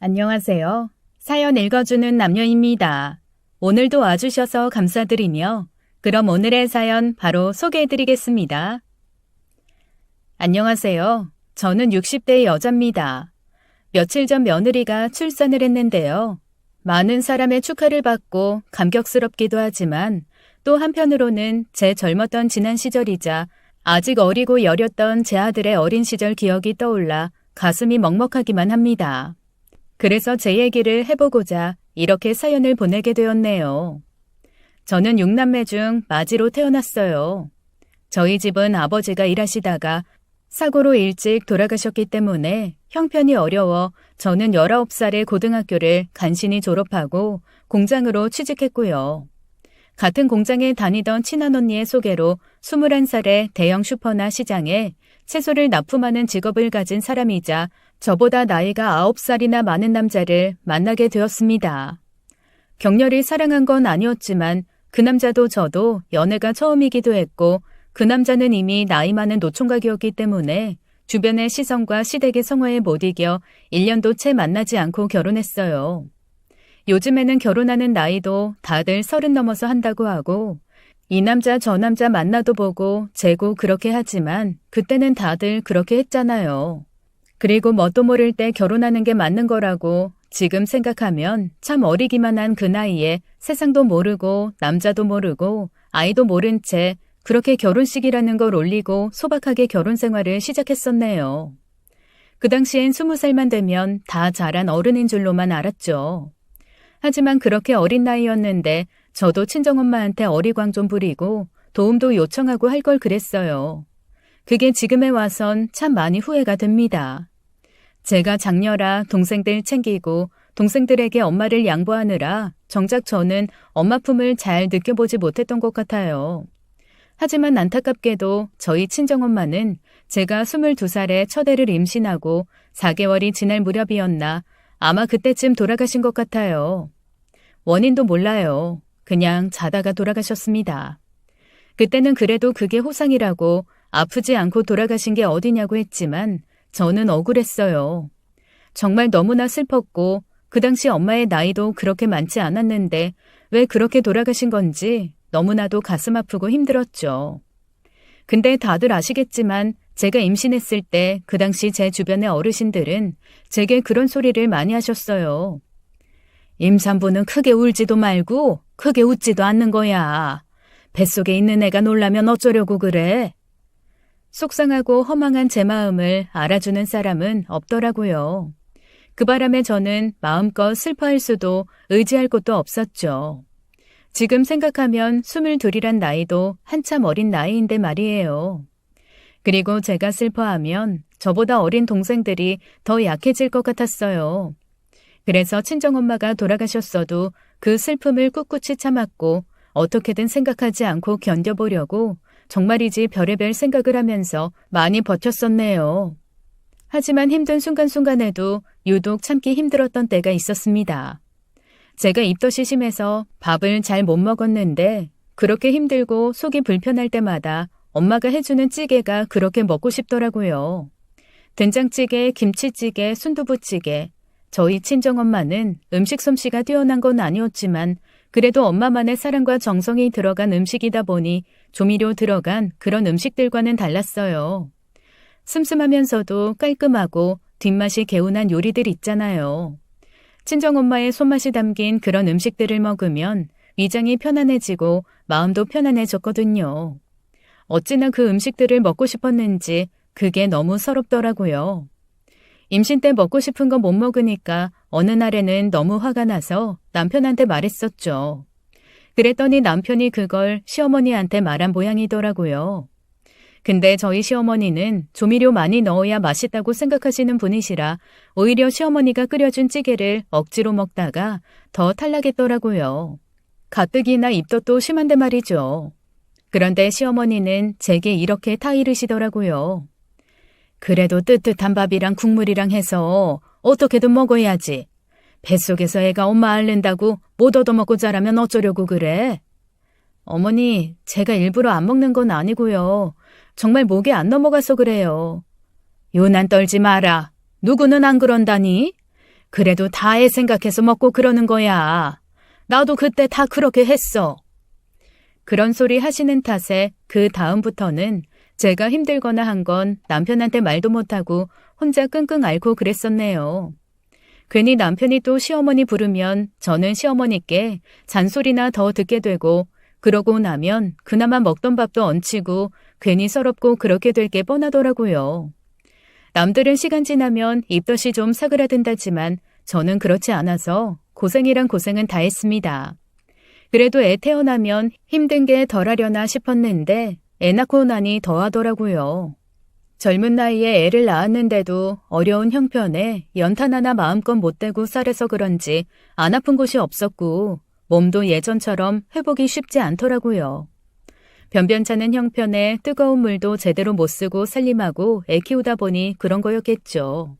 안녕하세요. 사연 읽어주는 남녀입니다. 오늘도 와주셔서 감사드리며 그럼 오늘의 사연 바로 소개해드리겠습니다. 안녕하세요. 저는 60대 여자입니다. 며칠 전 며느리가 출산을 했는데요. 많은 사람의 축하를 받고 감격스럽기도 하지만 또 한편으로는 제 젊었던 지난 시절이자 아직 어리고 여렸던 제 아들의 어린 시절 기억이 떠올라 가슴이 먹먹하기만 합니다. 그래서 제 얘기를 해보고자 이렇게 사연을 보내게 되었네요. 저는 6남매 중 마지로 태어났어요. 저희 집은 아버지가 일하시다가 사고로 일찍 돌아가셨기 때문에 형편이 어려워 저는 19살에 고등학교를 간신히 졸업하고 공장으로 취직했고요. 같은 공장에 다니던 친한언니의 소개로 21살에 대형 슈퍼나 시장에 채소를 납품하는 직업을 가진 사람이자 저보다 나이가 9살이나 많은 남자를 만나게 되었습니다. 격렬히 사랑한 건 아니었지만 그 남자도 저도 연애가 처음이기도 했고 그 남자는 이미 나이 많은 노총각이었기 때문에 주변의 시선과 시댁의 성화에 못 이겨 1년도 채 만나지 않고 결혼했어요. 요즘에는 결혼하는 나이도 다들 30 넘어서 한다고 하고 이 남자 저 남자 만나도 보고 재고 그렇게 하지만 그때는 다들 그렇게 했잖아요. 그리고 뭣도 모를 때 결혼하는 게 맞는 거라고 지금 생각하면 참 어리기만 한 그 나이에 세상도 모르고 남자도 모르고 아이도 모른 채 그렇게 결혼식이라는 걸 올리고 소박하게 결혼 생활을 시작했었네요. 그 당시엔 20살만 되면 다 자란 어른인 줄로만 알았죠. 하지만 그렇게 어린 나이였는데 저도 친정엄마한테 어리광 좀 부리고 도움도 요청하고 할 걸 그랬어요. 그게 지금에 와선 참 많이 후회가 됩니다. 제가 장녀라 동생들 챙기고 동생들에게 엄마를 양보하느라 정작 저는 엄마 품을 잘 느껴보지 못했던 것 같아요. 하지만 안타깝게도 저희 친정엄마는 제가 22살에 첫 애를 임신하고 4개월이 지날 무렵이었나 아마 그때쯤 돌아가신 것 같아요. 원인도 몰라요. 그냥 자다가 돌아가셨습니다. 그때는 그래도 그게 호상이라고 아프지 않고 돌아가신 게 어디냐고 했지만 저는 억울했어요. 정말 너무나 슬펐고 그 당시 엄마의 나이도 그렇게 많지 않았는데 왜 그렇게 돌아가신 건지 너무나도 가슴 아프고 힘들었죠. 근데 다들 아시겠지만 제가 임신했을 때 그 당시 제 주변의 어르신들은 제게 그런 소리를 많이 하셨어요. 임산부는 크게 울지도 말고 크게 웃지도 않는 거야. 뱃속에 있는 애가 놀라면 어쩌려고 그래? 속상하고 허망한 제 마음을 알아주는 사람은 없더라고요. 그 바람에 저는 마음껏 슬퍼할 수도 의지할 곳도 없었죠. 지금 생각하면 22이란 나이도 한참 어린 나이인데 말이에요. 그리고 제가 슬퍼하면 저보다 어린 동생들이 더 약해질 것 같았어요. 그래서 친정엄마가 돌아가셨어도 그 슬픔을 꿋꿋이 참았고 어떻게든 생각하지 않고 견뎌보려고 정말이지 별의별 생각을 하면서 많이 버텼었네요. 하지만 힘든 순간순간에도 유독 참기 힘들었던 때가 있었습니다. 제가 입덧이 심해서 밥을 잘 못 먹었는데 그렇게 힘들고 속이 불편할 때마다 엄마가 해주는 찌개가 그렇게 먹고 싶더라고요. 된장찌개, 김치찌개, 순두부찌개. 저희 친정엄마는 음식 솜씨가 뛰어난 건 아니었지만 그래도 엄마만의 사랑과 정성이 들어간 음식이다 보니 조미료 들어간 그런 음식들과는 달랐어요. 슴슴하면서도 깔끔하고 뒷맛이 개운한 요리들 있잖아요. 친정엄마의 손맛이 담긴 그런 음식들을 먹으면 위장이 편안해지고 마음도 편안해졌거든요. 어찌나 그 음식들을 먹고 싶었는지 그게 너무 서럽더라고요. 임신 때 먹고 싶은 거 못 먹으니까 어느 날에는 너무 화가 나서 남편한테 말했었죠. 그랬더니 남편이 그걸 시어머니한테 말한 모양이더라고요. 근데 저희 시어머니는 조미료 많이 넣어야 맛있다고 생각하시는 분이시라 오히려 시어머니가 끓여준 찌개를 억지로 먹다가 더 탈락했더라고요. 가뜩이나 입덧도 심한데 말이죠. 그런데 시어머니는 제게 이렇게 타이르시더라고요. 그래도 뜨뜻한 밥이랑 국물이랑 해서 어떻게든 먹어야지. 뱃속에서 애가 엄마 앓는다고 못 얻어먹고 자라면 어쩌려고 그래? 어머니, 제가 일부러 안 먹는 건 아니고요. 정말 목에 안 넘어가서 그래요. 요난 떨지 마라. 누구는 안 그런다니? 그래도 다해 생각해서 먹고 그러는 거야. 나도 그때 다 그렇게 했어. 그런 소리 하시는 탓에 그 다음부터는 제가 힘들거나 한 건 남편한테 말도 못하고 혼자 끙끙 앓고 그랬었네요. 괜히 남편이 또 시어머니 부르면 저는 시어머니께 잔소리나 더 듣게 되고 그러고 나면 그나마 먹던 밥도 얹히고 괜히 서럽고 그렇게 될 게 뻔하더라고요. 남들은 시간 지나면 입덧이 좀 사그라든다지만 저는 그렇지 않아서 고생이란 고생은 다 했습니다. 그래도 애 태어나면 힘든 게 덜하려나 싶었는데 애 낳고 나니 더하더라고요. 젊은 나이에 애를 낳았는데도 어려운 형편에 연탄 하나 마음껏 못 대고 살아서 그런지 안 아픈 곳이 없었고 몸도 예전처럼 회복이 쉽지 않더라고요. 변변찮은 형편에 뜨거운 물도 제대로 못 쓰고 살림하고 애 키우다 보니 그런 거였겠죠.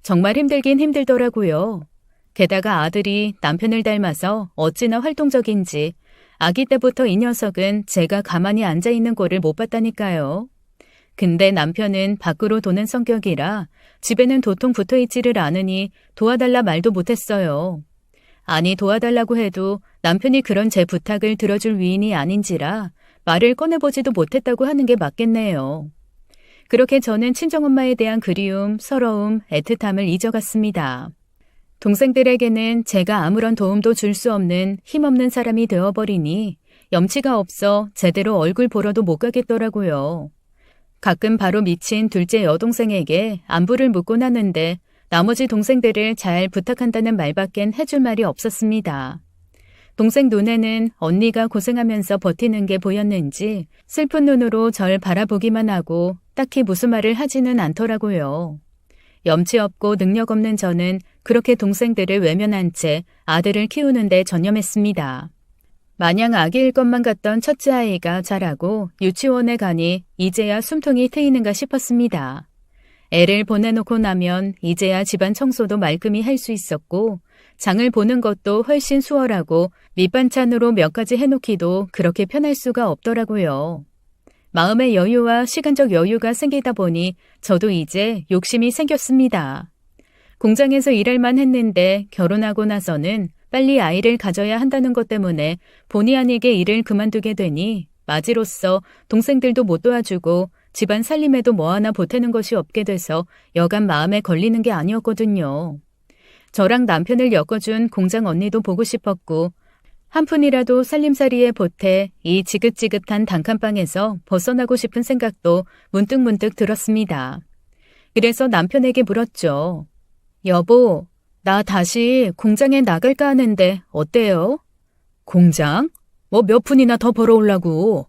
정말 힘들긴 힘들더라고요. 게다가 아들이 남편을 닮아서 어찌나 활동적인지 아기 때부터 이 녀석은 제가 가만히 앉아있는 꼴을 못 봤다니까요. 근데 남편은 밖으로 도는 성격이라 집에는 도통 붙어있지를 않으니 도와달라 말도 못했어요. 아니 도와달라고 해도 남편이 그런 제 부탁을 들어줄 위인이 아닌지라 말을 꺼내보지도 못했다고 하는 게 맞겠네요. 그렇게 저는 친정엄마에 대한 그리움, 서러움, 애틋함을 잊어갔습니다. 동생들에게는 제가 아무런 도움도 줄 수 없는 힘없는 사람이 되어버리니 염치가 없어 제대로 얼굴 보러도 못 가겠더라고요. 가끔 바로 미친 둘째 여동생에게 안부를 묻곤 하는데 나머지 동생들을 잘 부탁한다는 말밖엔 해줄 말이 없었습니다. 동생 눈에는 언니가 고생하면서 버티는 게 보였는지 슬픈 눈으로 절 바라보기만 하고 딱히 무슨 말을 하지는 않더라고요. 염치 없고 능력 없는 저는 그렇게 동생들을 외면한 채 아들을 키우는 데 전념했습니다. 마냥 아기일 것만 같던 첫째 아이가 자라고 유치원에 가니 이제야 숨통이 트이는가 싶었습니다. 애를 보내놓고 나면 이제야 집안 청소도 말끔히 할 수 있었고 장을 보는 것도 훨씬 수월하고 밑반찬으로 몇 가지 해놓기도 그렇게 편할 수가 없더라고요. 마음의 여유와 시간적 여유가 생기다 보니 저도 이제 욕심이 생겼습니다. 공장에서 일할만 했는데 결혼하고 나서는 빨리 아이를 가져야 한다는 것 때문에 본의 아니게 일을 그만두게 되니 맞이로써 동생들도 못 도와주고 집안 살림에도 뭐 하나 보태는 것이 없게 돼서 여간 마음에 걸리는 게 아니었거든요. 저랑 남편을 엮어준 공장 언니도 보고 싶었고 한 푼이라도 살림살이에 보태 이 지긋지긋한 단칸방에서 벗어나고 싶은 생각도 문득문득 들었습니다. 그래서 남편에게 물었죠. 여보, 나 다시 공장에 나갈까 하는데 어때요? 공장? 뭐 몇 푼이나 더 벌어오려고.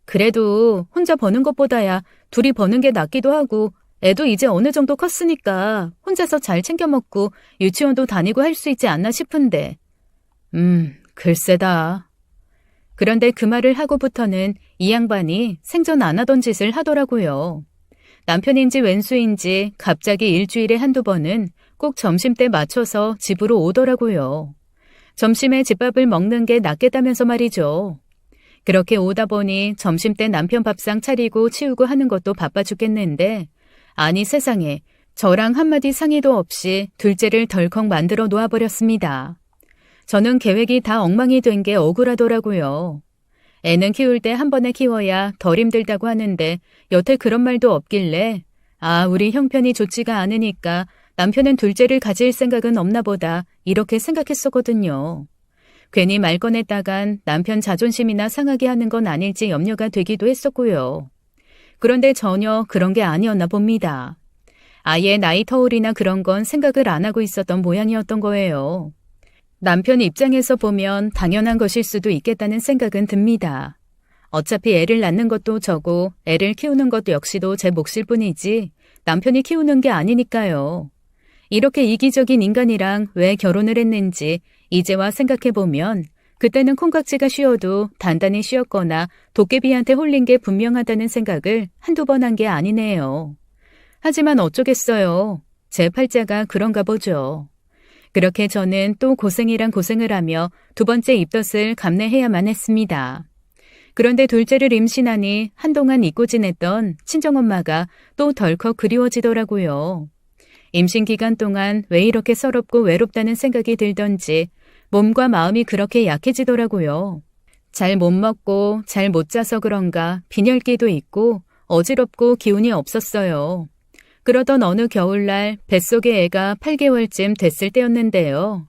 그래도 혼자 버는 것보다야 둘이 버는 게 낫기도 하고 애도 이제 어느 정도 컸으니까 혼자서 잘 챙겨 먹고 유치원도 다니고 할 수 있지 않나 싶은데. 글쎄다. 그런데 그 말을 하고부터는 이 양반이 생전 안 하던 짓을 하더라고요. 남편인지 왼수인지 갑자기 일주일에 한두 번은 꼭 점심때 맞춰서 집으로 오더라고요. 점심에 집밥을 먹는 게 낫겠다면서 말이죠. 그렇게 오다 보니 점심때 남편 밥상 차리고 치우고 하는 것도 바빠 죽겠는데 아니 세상에 저랑 한마디 상의도 없이 둘째를 덜컥 만들어 놓아버렸습니다. 저는 계획이 다 엉망이 된 게 억울하더라고요. 애는 키울 때 한 번에 키워야 덜 힘들다고 하는데 여태 그런 말도 없길래 우리 형편이 좋지가 않으니까 남편은 둘째를 가질 생각은 없나 보다 이렇게 생각했었거든요. 괜히 말 꺼냈다간 남편 자존심이나 상하게 하는 건 아닐지 염려가 되기도 했었고요. 그런데 전혀 그런 게 아니었나 봅니다. 아예 나이 터울이나 그런 건 생각을 안 하고 있었던 모양이었던 거예요. 남편 입장에서 보면 당연한 것일 수도 있겠다는 생각은 듭니다. 어차피 애를 낳는 것도 저고 애를 키우는 것 역시도 제 몫일 뿐이지 남편이 키우는 게 아니니까요. 이렇게 이기적인 인간이랑 왜 결혼을 했는지 이제와 생각해보면 그때는 콩깍지가 쉬어도 단단히 쉬었거나 도깨비한테 홀린 게 분명하다는 생각을 한두 번 한 게 아니네요. 하지만 어쩌겠어요. 제 팔자가 그런가 보죠. 그렇게 저는 또 고생이란 고생을 하며 두 번째 입덧을 감내해야만 했습니다. 그런데 둘째를 임신하니 한동안 잊고 지냈던 친정엄마가 또 덜컥 그리워지더라고요. 임신 기간 동안 왜 이렇게 서럽고 외롭다는 생각이 들던지 몸과 마음이 그렇게 약해지더라고요. 잘 못 먹고 잘 못 자서 그런가 빈혈기도 있고 어지럽고 기운이 없었어요. 그러던 어느 겨울날 뱃속의 애가 8개월쯤 됐을 때였는데요.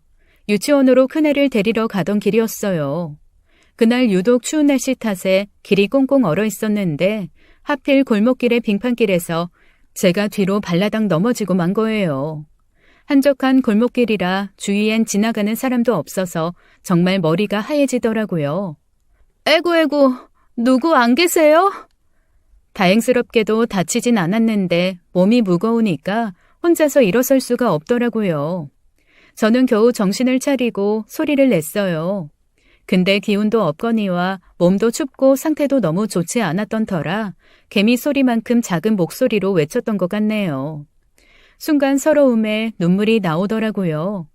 유치원으로 큰애를 데리러 가던 길이었어요. 그날 유독 추운 날씨 탓에 길이 꽁꽁 얼어 있었는데 하필 골목길의 빙판길에서 제가 뒤로 발라당 넘어지고 만 거예요. 한적한 골목길이라 주위엔 지나가는 사람도 없어서 정말 머리가 하얘지더라고요. 에구, 누구 안 계세요? 다행스럽게도 다치진 않았는데 몸이 무거우니까 혼자서 일어설 수가 없더라고요. 저는 겨우 정신을 차리고 소리를 냈어요. 근데 기운도 없거니와 몸도 춥고 상태도 너무 좋지 않았던 터라 개미 소리만큼 작은 목소리로 외쳤던 것 같네요. 순간 서러움에 눈물이 나오더라고요.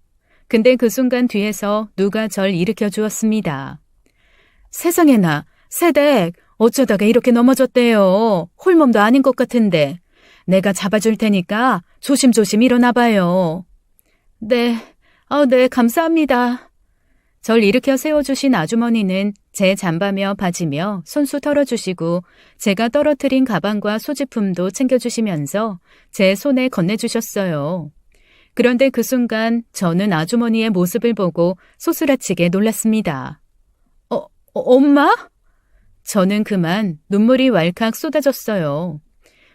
근데 그 순간 뒤에서 누가 절 일으켜 주었습니다. 세상에나, 새댁, 어쩌다가 이렇게 넘어졌대요. 홀몸도 아닌 것 같은데. 내가 잡아줄 테니까 조심조심 일어나봐요. 네, 감사합니다. 절 일으켜 세워주신 아주머니는 제 잠바며 바지며 손수 털어주시고 제가 떨어뜨린 가방과 소지품도 챙겨주시면서 제 손에 건네주셨어요. 그런데 그 순간 저는 아주머니의 모습을 보고 소스라치게 놀랐습니다. 엄마? 저는 그만 눈물이 왈칵 쏟아졌어요.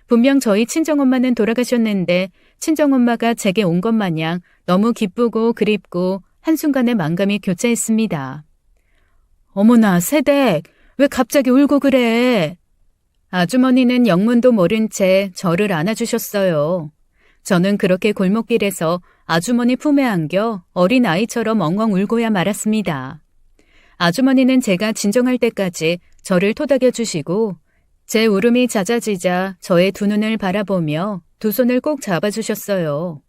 분명 저희 친정엄마는 돌아가셨는데 친정엄마가 제게 온 것 마냥 너무 기쁘고 그립고 한순간에 만감이 교차했습니다. 어머나, 새댁, 왜 갑자기 울고 그래? 아주머니는 영문도 모른 채 저를 안아주셨어요. 저는 그렇게 골목길에서 아주머니 품에 안겨 어린 아이처럼 엉엉 울고야 말았습니다. 아주머니는 제가 진정할 때까지 저를 토닥여 주시고 제 울음이 잦아지자 저의 두 눈을 바라보며 두 손을 꼭 잡아주셨어요.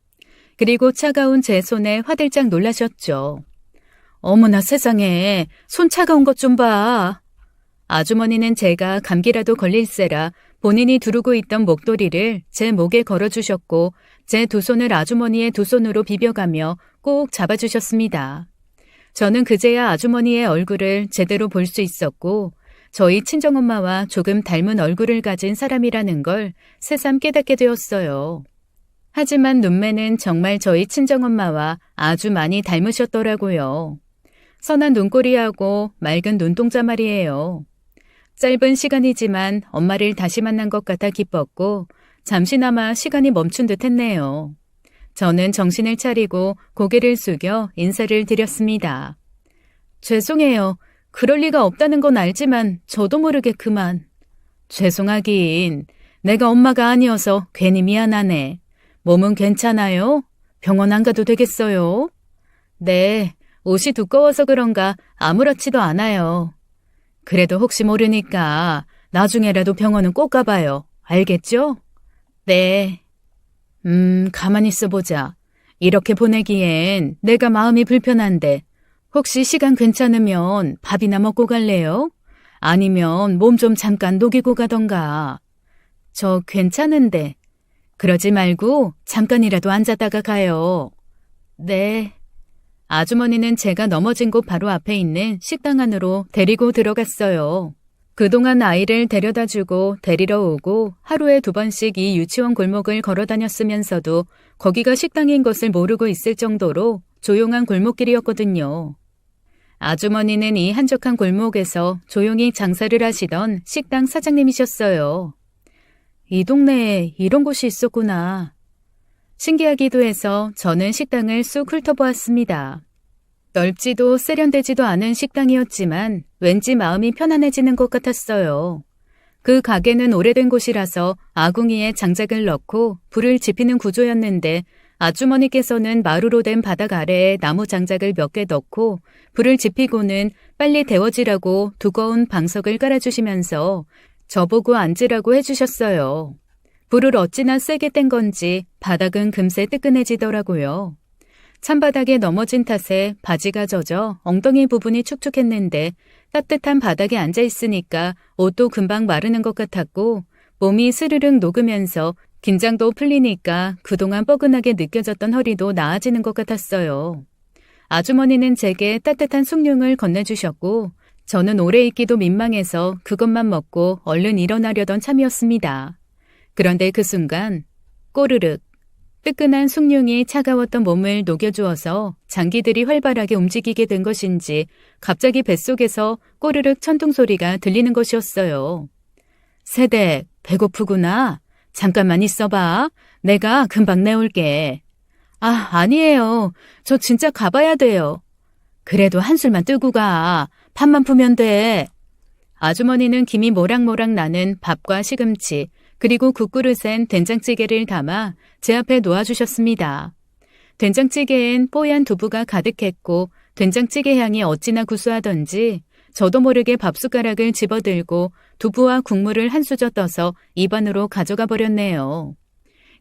그리고 차가운 제 손에 화들짝 놀라셨죠. 어머나 세상에, 손 차가운 것 좀 봐. 아주머니는 제가 감기라도 걸릴세라 본인이 두르고 있던 목도리를 제 목에 걸어주셨고 제 두 손을 아주머니의 두 손으로 비벼가며 꼭 잡아주셨습니다. 저는 그제야 아주머니의 얼굴을 제대로 볼 수 있었고 저희 친정엄마와 조금 닮은 얼굴을 가진 사람이라는 걸 새삼 깨닫게 되었어요. 하지만 눈매는 정말 저희 친정엄마와 아주 많이 닮으셨더라고요. 선한 눈꼬리하고 맑은 눈동자 말이에요. 짧은 시간이지만 엄마를 다시 만난 것 같아 기뻤고 잠시나마 시간이 멈춘 듯 했네요. 저는 정신을 차리고 고개를 숙여 인사를 드렸습니다. 죄송해요. 그럴 리가 없다는 건 알지만 저도 모르게 그만. 죄송하긴. 내가 엄마가 아니어서 괜히 미안하네. 몸은 괜찮아요? 병원 안 가도 되겠어요? 네, 옷이 두꺼워서 그런가 아무렇지도 않아요. 그래도 혹시 모르니까 나중에라도 병원은 꼭 가봐요. 알겠죠? 네. 가만히 있어보자. 이렇게 보내기엔 내가 마음이 불편한데 혹시 시간 괜찮으면 밥이나 먹고 갈래요? 아니면 몸 좀 잠깐 녹이고 가던가. 저 괜찮은데. 그러지 말고 잠깐이라도 앉았다가 가요. 네. 아주머니는 제가 넘어진 곳 바로 앞에 있는 식당 안으로 데리고 들어갔어요. 그동안 아이를 데려다주고 데리러 오고 하루에 2번씩 이 유치원 골목을 걸어 다녔으면서도 거기가 식당인 것을 모르고 있을 정도로 조용한 골목길이었거든요. 아주머니는 이 한적한 골목에서 조용히 장사를 하시던 식당 사장님이셨어요. 이 동네에 이런 곳이 있었구나. 신기하기도 해서 저는 식당을 쑥 훑어보았습니다. 넓지도 세련되지도 않은 식당이었지만 왠지 마음이 편안해지는 것 같았어요. 그 가게는 오래된 곳이라서 아궁이에 장작을 넣고 불을 지피는 구조였는데 아주머니께서는 마루로 된 바닥 아래에 나무 장작을 몇 개 넣고 불을 지피고는 빨리 데워지라고 두꺼운 방석을 깔아주시면서 저보고 앉으라고 해주셨어요. 불을 어찌나 세게 뗀 건지 바닥은 금세 뜨끈해지더라고요. 찬바닥에 넘어진 탓에 바지가 젖어 엉덩이 부분이 축축했는데 따뜻한 바닥에 앉아있으니까 옷도 금방 마르는 것 같았고 몸이 스르륵 녹으면서 긴장도 풀리니까 그동안 뻐근하게 느껴졌던 허리도 나아지는 것 같았어요. 아주머니는 제게 따뜻한 숭늉을 건네주셨고 저는 오래 있기도 민망해서 그것만 먹고 얼른 일어나려던 참이었습니다. 그런데 그 순간 꼬르륵 뜨끈한 숭늉이 차가웠던 몸을 녹여주어서 장기들이 활발하게 움직이게 된 것인지 갑자기 뱃속에서 꼬르륵 천둥 소리가 들리는 것이었어요. 세댁, 배고프구나. 잠깐만 있어봐. 내가 금방 내올게. 아니에요. 저 진짜 가봐야 돼요. 그래도 한술만 뜨고 가. 밥만 푸면 돼. 아주머니는 김이 모락모락 나는 밥과 시금치, 그리고 국그릇엔 된장찌개를 담아 제 앞에 놓아주셨습니다. 된장찌개엔 뽀얀 두부가 가득했고 된장찌개 향이 어찌나 구수하던지 저도 모르게 밥숟가락을 집어들고 두부와 국물을 한 수저 떠서 입안으로 가져가 버렸네요.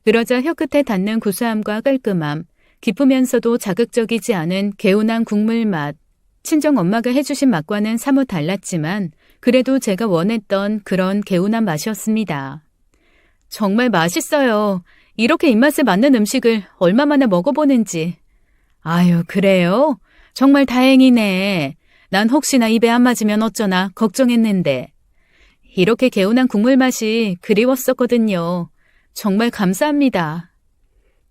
그러자 혀끝에 닿는 구수함과 깔끔함, 깊으면서도 자극적이지 않은 개운한 국물 맛, 친정 엄마가 해주신 맛과는 사뭇 달랐지만 그래도 제가 원했던 그런 개운한 맛이었습니다. 정말 맛있어요. 이렇게 입맛에 맞는 음식을 얼마만에 먹어보는지. 아유, 그래요? 정말 다행이네. 난 혹시나 입에 안 맞으면 어쩌나 걱정했는데. 이렇게 개운한 국물 맛이 그리웠었거든요. 정말 감사합니다.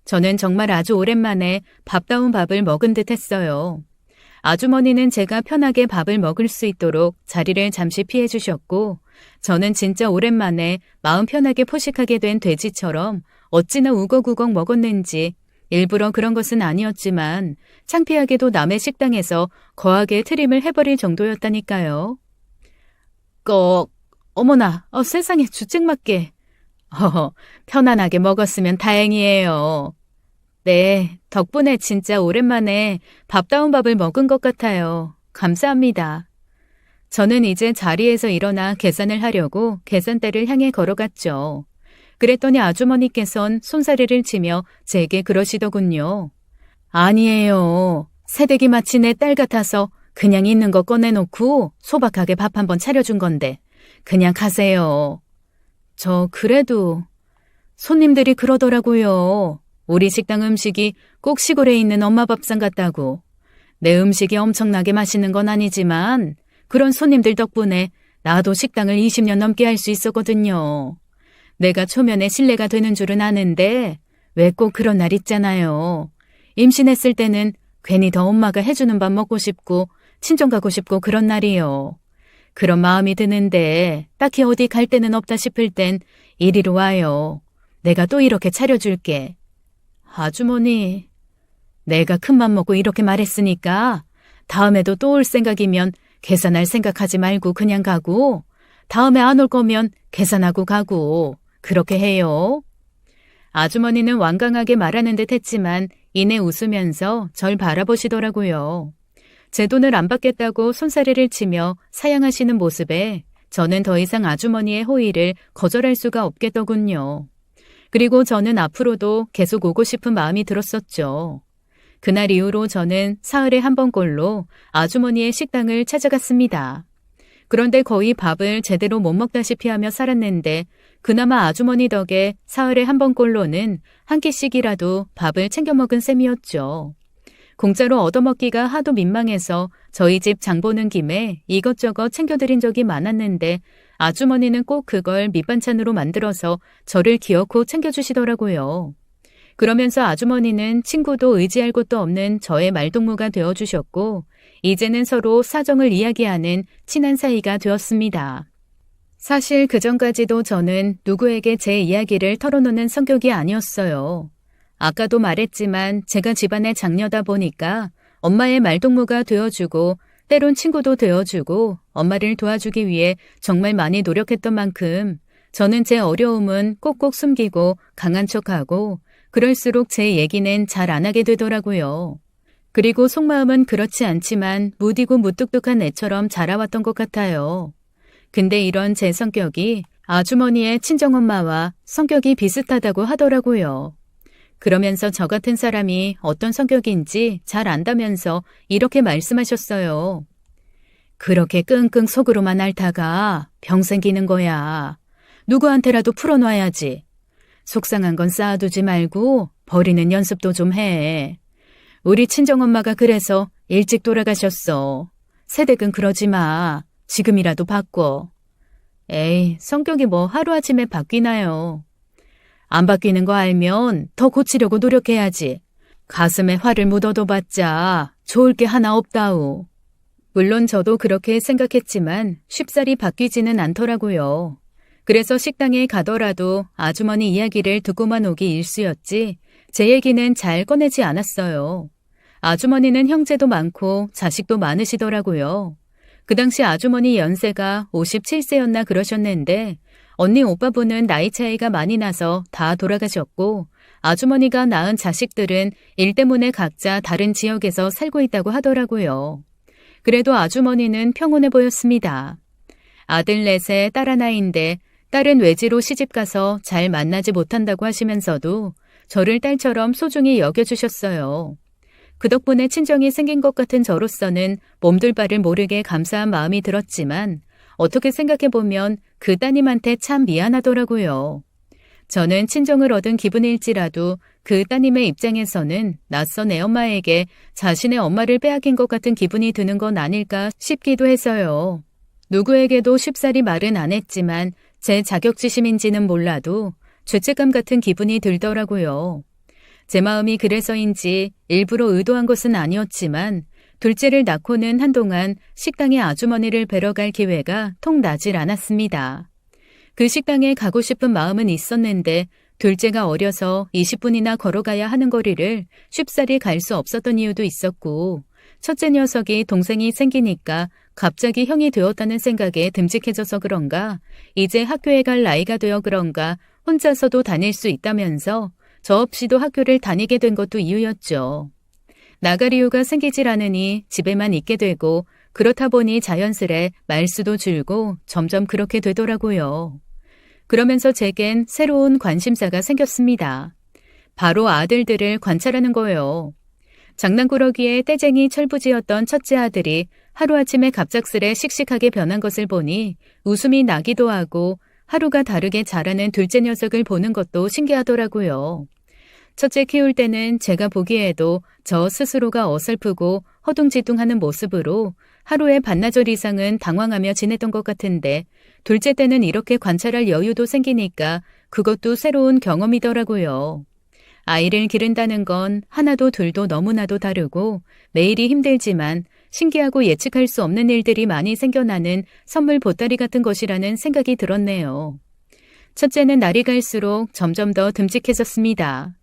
저는 정말 아주 오랜만에 밥다운 밥을 먹은 듯 했어요. 아주머니는 제가 편하게 밥을 먹을 수 있도록 자리를 잠시 피해 주셨고 저는 진짜 오랜만에 마음 편하게 포식하게 된 돼지처럼 어찌나 우걱우걱 먹었는지 일부러 그런 것은 아니었지만 창피하게도 남의 식당에서 거하게 트림을 해버릴 정도였다니까요. 어머나, 세상에 주책맞게. 편안하게 먹었으면 다행이에요. 네, 덕분에 진짜 오랜만에 밥다운 밥을 먹은 것 같아요. 감사합니다. 저는 이제 자리에서 일어나 계산을 하려고 계산대를 향해 걸어갔죠. 그랬더니 아주머니께선 손사래를 치며 제게 그러시더군요. 아니에요. 새댁이 마치 내 딸 같아서 그냥 있는 거 꺼내놓고 소박하게 밥 한번 차려준 건데 그냥 가세요. 저 그래도 손님들이 그러더라고요. 우리 식당 음식이 꼭 시골에 있는 엄마 밥상 같다고. 내 음식이 엄청나게 맛있는 건 아니지만 그런 손님들 덕분에 나도 식당을 20년 넘게 할 수 있었거든요. 내가 초면에 신뢰가 되는 줄은 아는데 왜 꼭 그런 날 있잖아요. 임신했을 때는 괜히 더 엄마가 해주는 밥 먹고 싶고 친정 가고 싶고 그런 날이요. 그런 마음이 드는데 딱히 어디 갈 데는 없다 싶을 땐 이리로 와요. 내가 또 이렇게 차려줄게. 아주머니, 내가 큰맘 먹고 이렇게 말했으니까 다음에도 또 올 생각이면 계산할 생각하지 말고 그냥 가고 다음에 안 올 거면 계산하고 가고 그렇게 해요. 아주머니는 완강하게 말하는 듯 했지만 이내 웃으면서 절 바라보시더라고요. 제 돈을 안 받겠다고 손사래를 치며 사양하시는 모습에 저는 더 이상 아주머니의 호의를 거절할 수가 없겠더군요. 그리고 저는 앞으로도 계속 오고 싶은 마음이 들었었죠. 그날 이후로 저는 사흘에 한 번꼴로 아주머니의 식당을 찾아갔습니다. 그런데 거의 밥을 제대로 못 먹다시피 하며 살았는데 그나마 아주머니 덕에 사흘에 한 번꼴로는 한 끼씩이라도 밥을 챙겨 먹은 셈이었죠. 공짜로 얻어먹기가 하도 민망해서 저희 집 장 보는 김에 이것저것 챙겨드린 적이 많았는데 아주머니는 꼭 그걸 밑반찬으로 만들어서 저를 기어코 챙겨주시더라고요. 그러면서 아주머니는 친구도 의지할 곳도 없는 저의 말동무가 되어주셨고 이제는 서로 사정을 이야기하는 친한 사이가 되었습니다. 사실 그전까지도 저는 누구에게 제 이야기를 털어놓는 성격이 아니었어요. 아까도 말했지만 제가 집안의 장녀다 보니까 엄마의 말동무가 되어주고 때론 친구도 되어주고 엄마를 도와주기 위해 정말 많이 노력했던 만큼 저는 제 어려움은 꼭꼭 숨기고 강한 척하고 그럴수록 제 얘기는 잘 안 하게 되더라고요. 그리고 속마음은 그렇지 않지만 무디고 무뚝뚝한 애처럼 자라왔던 것 같아요. 근데 이런 제 성격이 아주머니의 친정엄마와 성격이 비슷하다고 하더라고요. 그러면서 저 같은 사람이 어떤 성격인지 잘 안다면서 이렇게 말씀하셨어요. 그렇게 끙끙 속으로만 앓다가 병 생기는 거야. 누구한테라도 풀어놔야지. 속상한 건 쌓아두지 말고 버리는 연습도 좀 해. 우리 친정엄마가 그래서 일찍 돌아가셨어. 세댁은 그러지 마. 지금이라도 바꿔. 에이, 성격이 뭐 하루아침에 바뀌나요. 안 바뀌는 거 알면 더 고치려고 노력해야지. 가슴에 화를 묻어둬봤자 좋을 게 하나 없다우. 물론 저도 그렇게 생각했지만 쉽사리 바뀌지는 않더라고요. 그래서 식당에 가더라도 아주머니 이야기를 듣고만 오기 일쑤였지 제 얘기는 잘 꺼내지 않았어요. 아주머니는 형제도 많고 자식도 많으시더라고요. 그 당시 아주머니 연세가 57세였나 그러셨는데 언니 오빠분은 나이 차이가 많이 나서 다 돌아가셨고 아주머니가 낳은 자식들은 일 때문에 각자 다른 지역에서 살고 있다고 하더라고요. 그래도 아주머니는 평온해 보였습니다. 아들 넷에 딸 하나인데 딸은 외지로 시집가서 잘 만나지 못한다고 하시면서도 저를 딸처럼 소중히 여겨주셨어요. 그 덕분에 친정이 생긴 것 같은 저로서는 몸둘 바를 모르게 감사한 마음이 들었지만 어떻게 생각해보면 그 따님한테 참 미안하더라고요. 저는 친정을 얻은 기분일지라도 그 따님의 입장에서는 낯선 애엄마에게 자신의 엄마를 빼앗긴 것 같은 기분이 드는 건 아닐까 싶기도 해서요. 누구에게도 쉽사리 말은 안 했지만 제 자격지심인지는 몰라도 죄책감 같은 기분이 들더라고요. 제 마음이 그래서인지 일부러 의도한 것은 아니었지만 둘째를 낳고는 한동안 식당에 아주머니를 뵈러 갈 기회가 통 나질 않았습니다. 그 식당에 가고 싶은 마음은 있었는데 둘째가 어려서 20분이나 걸어가야 하는 거리를 쉽사리 갈 수 없었던 이유도 있었고 첫째 녀석이 동생이 생기니까 갑자기 형이 되었다는 생각에 듬직해져서 그런가 이제 학교에 갈 나이가 되어 그런가 혼자서도 다닐 수 있다면서 저 없이도 학교를 다니게 된 것도 이유였죠. 나갈 이유가 생기질 않으니 집에만 있게 되고 그렇다 보니 자연스레 말수도 줄고 점점 그렇게 되더라고요. 그러면서 제겐 새로운 관심사가 생겼습니다. 바로 아들들을 관찰하는 거예요. 장난꾸러기에 떼쟁이 철부지였던 첫째 아들이 하루아침에 갑작스레 씩씩하게 변한 것을 보니 웃음이 나기도 하고 하루가 다르게 자라는 둘째 녀석을 보는 것도 신기하더라고요. 첫째 키울 때는 제가 보기에도 저 스스로가 어설프고 허둥지둥하는 모습으로 하루에 반나절 이상은 당황하며 지냈던 것 같은데 둘째 때는 이렇게 관찰할 여유도 생기니까 그것도 새로운 경험이더라고요. 아이를 기른다는 건 하나도 둘도 너무나도 다르고 매일이 힘들지만 신기하고 예측할 수 없는 일들이 많이 생겨나는 선물 보따리 같은 것이라는 생각이 들었네요. 첫째는 날이 갈수록 점점 더 듬직해졌습니다.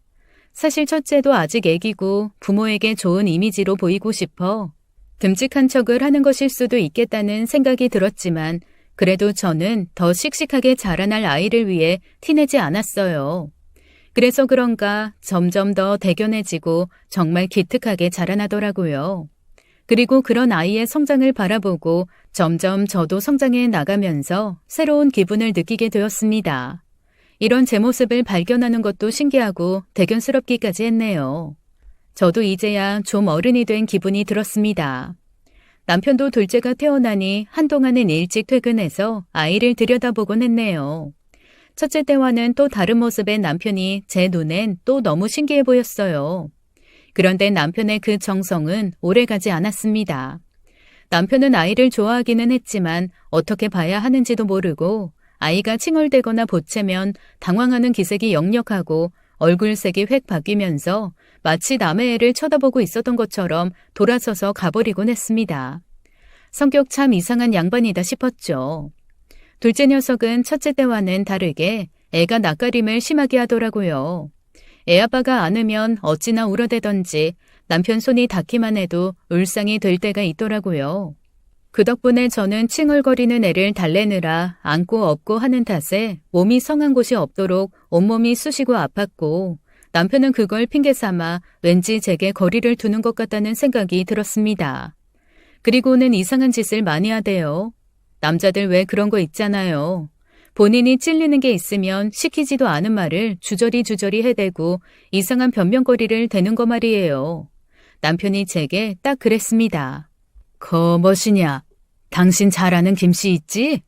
사실 첫째도 아직 애기고 부모에게 좋은 이미지로 보이고 싶어 듬직한 척을 하는 것일 수도 있겠다는 생각이 들었지만 그래도 저는 더 씩씩하게 자라날 아이를 위해 티내지 않았어요. 그래서 그런가 점점 더 대견해지고 정말 기특하게 자라나더라고요. 그리고 그런 아이의 성장을 바라보고 점점 저도 성장해 나가면서 새로운 기분을 느끼게 되었습니다. 이런 제 모습을 발견하는 것도 신기하고 대견스럽기까지 했네요. 저도 이제야 좀 어른이 된 기분이 들었습니다. 남편도 둘째가 태어나니 한동안은 일찍 퇴근해서 아이를 들여다보곤 했네요. 첫째 때와는 또 다른 모습의 남편이 제 눈엔 또 너무 신기해 보였어요. 그런데 남편의 그 정성은 오래가지 않았습니다. 남편은 아이를 좋아하기는 했지만 어떻게 봐야 하는지도 모르고 아이가 칭얼대거나 보채면 당황하는 기색이 역력하고 얼굴색이 획 바뀌면서 마치 남의 애를 쳐다보고 있었던 것처럼 돌아서서 가버리곤 했습니다. 성격 참 이상한 양반이다 싶었죠. 둘째 녀석은 첫째 때와는 다르게 애가 낯가림을 심하게 하더라고요. 애아빠가 안으면 어찌나 울어대던지 남편 손이 닿기만 해도 울상이 될 때가 있더라고요. 그 덕분에 저는 칭얼거리는 애를 달래느라 안고 업고 하는 탓에 몸이 성한 곳이 없도록 온몸이 쑤시고 아팠고 남편은 그걸 핑계 삼아 왠지 제게 거리를 두는 것 같다는 생각이 들었습니다. 그리고는 이상한 짓을 많이 하대요. 남자들 왜 그런 거 있잖아요. 본인이 찔리는 게 있으면 시키지도 않은 말을 주저리 해대고 이상한 변명거리를 대는 거 말이에요. 남편이 제게 딱 그랬습니다. 거 멋이냐? 당신 잘 아는 김씨 있지?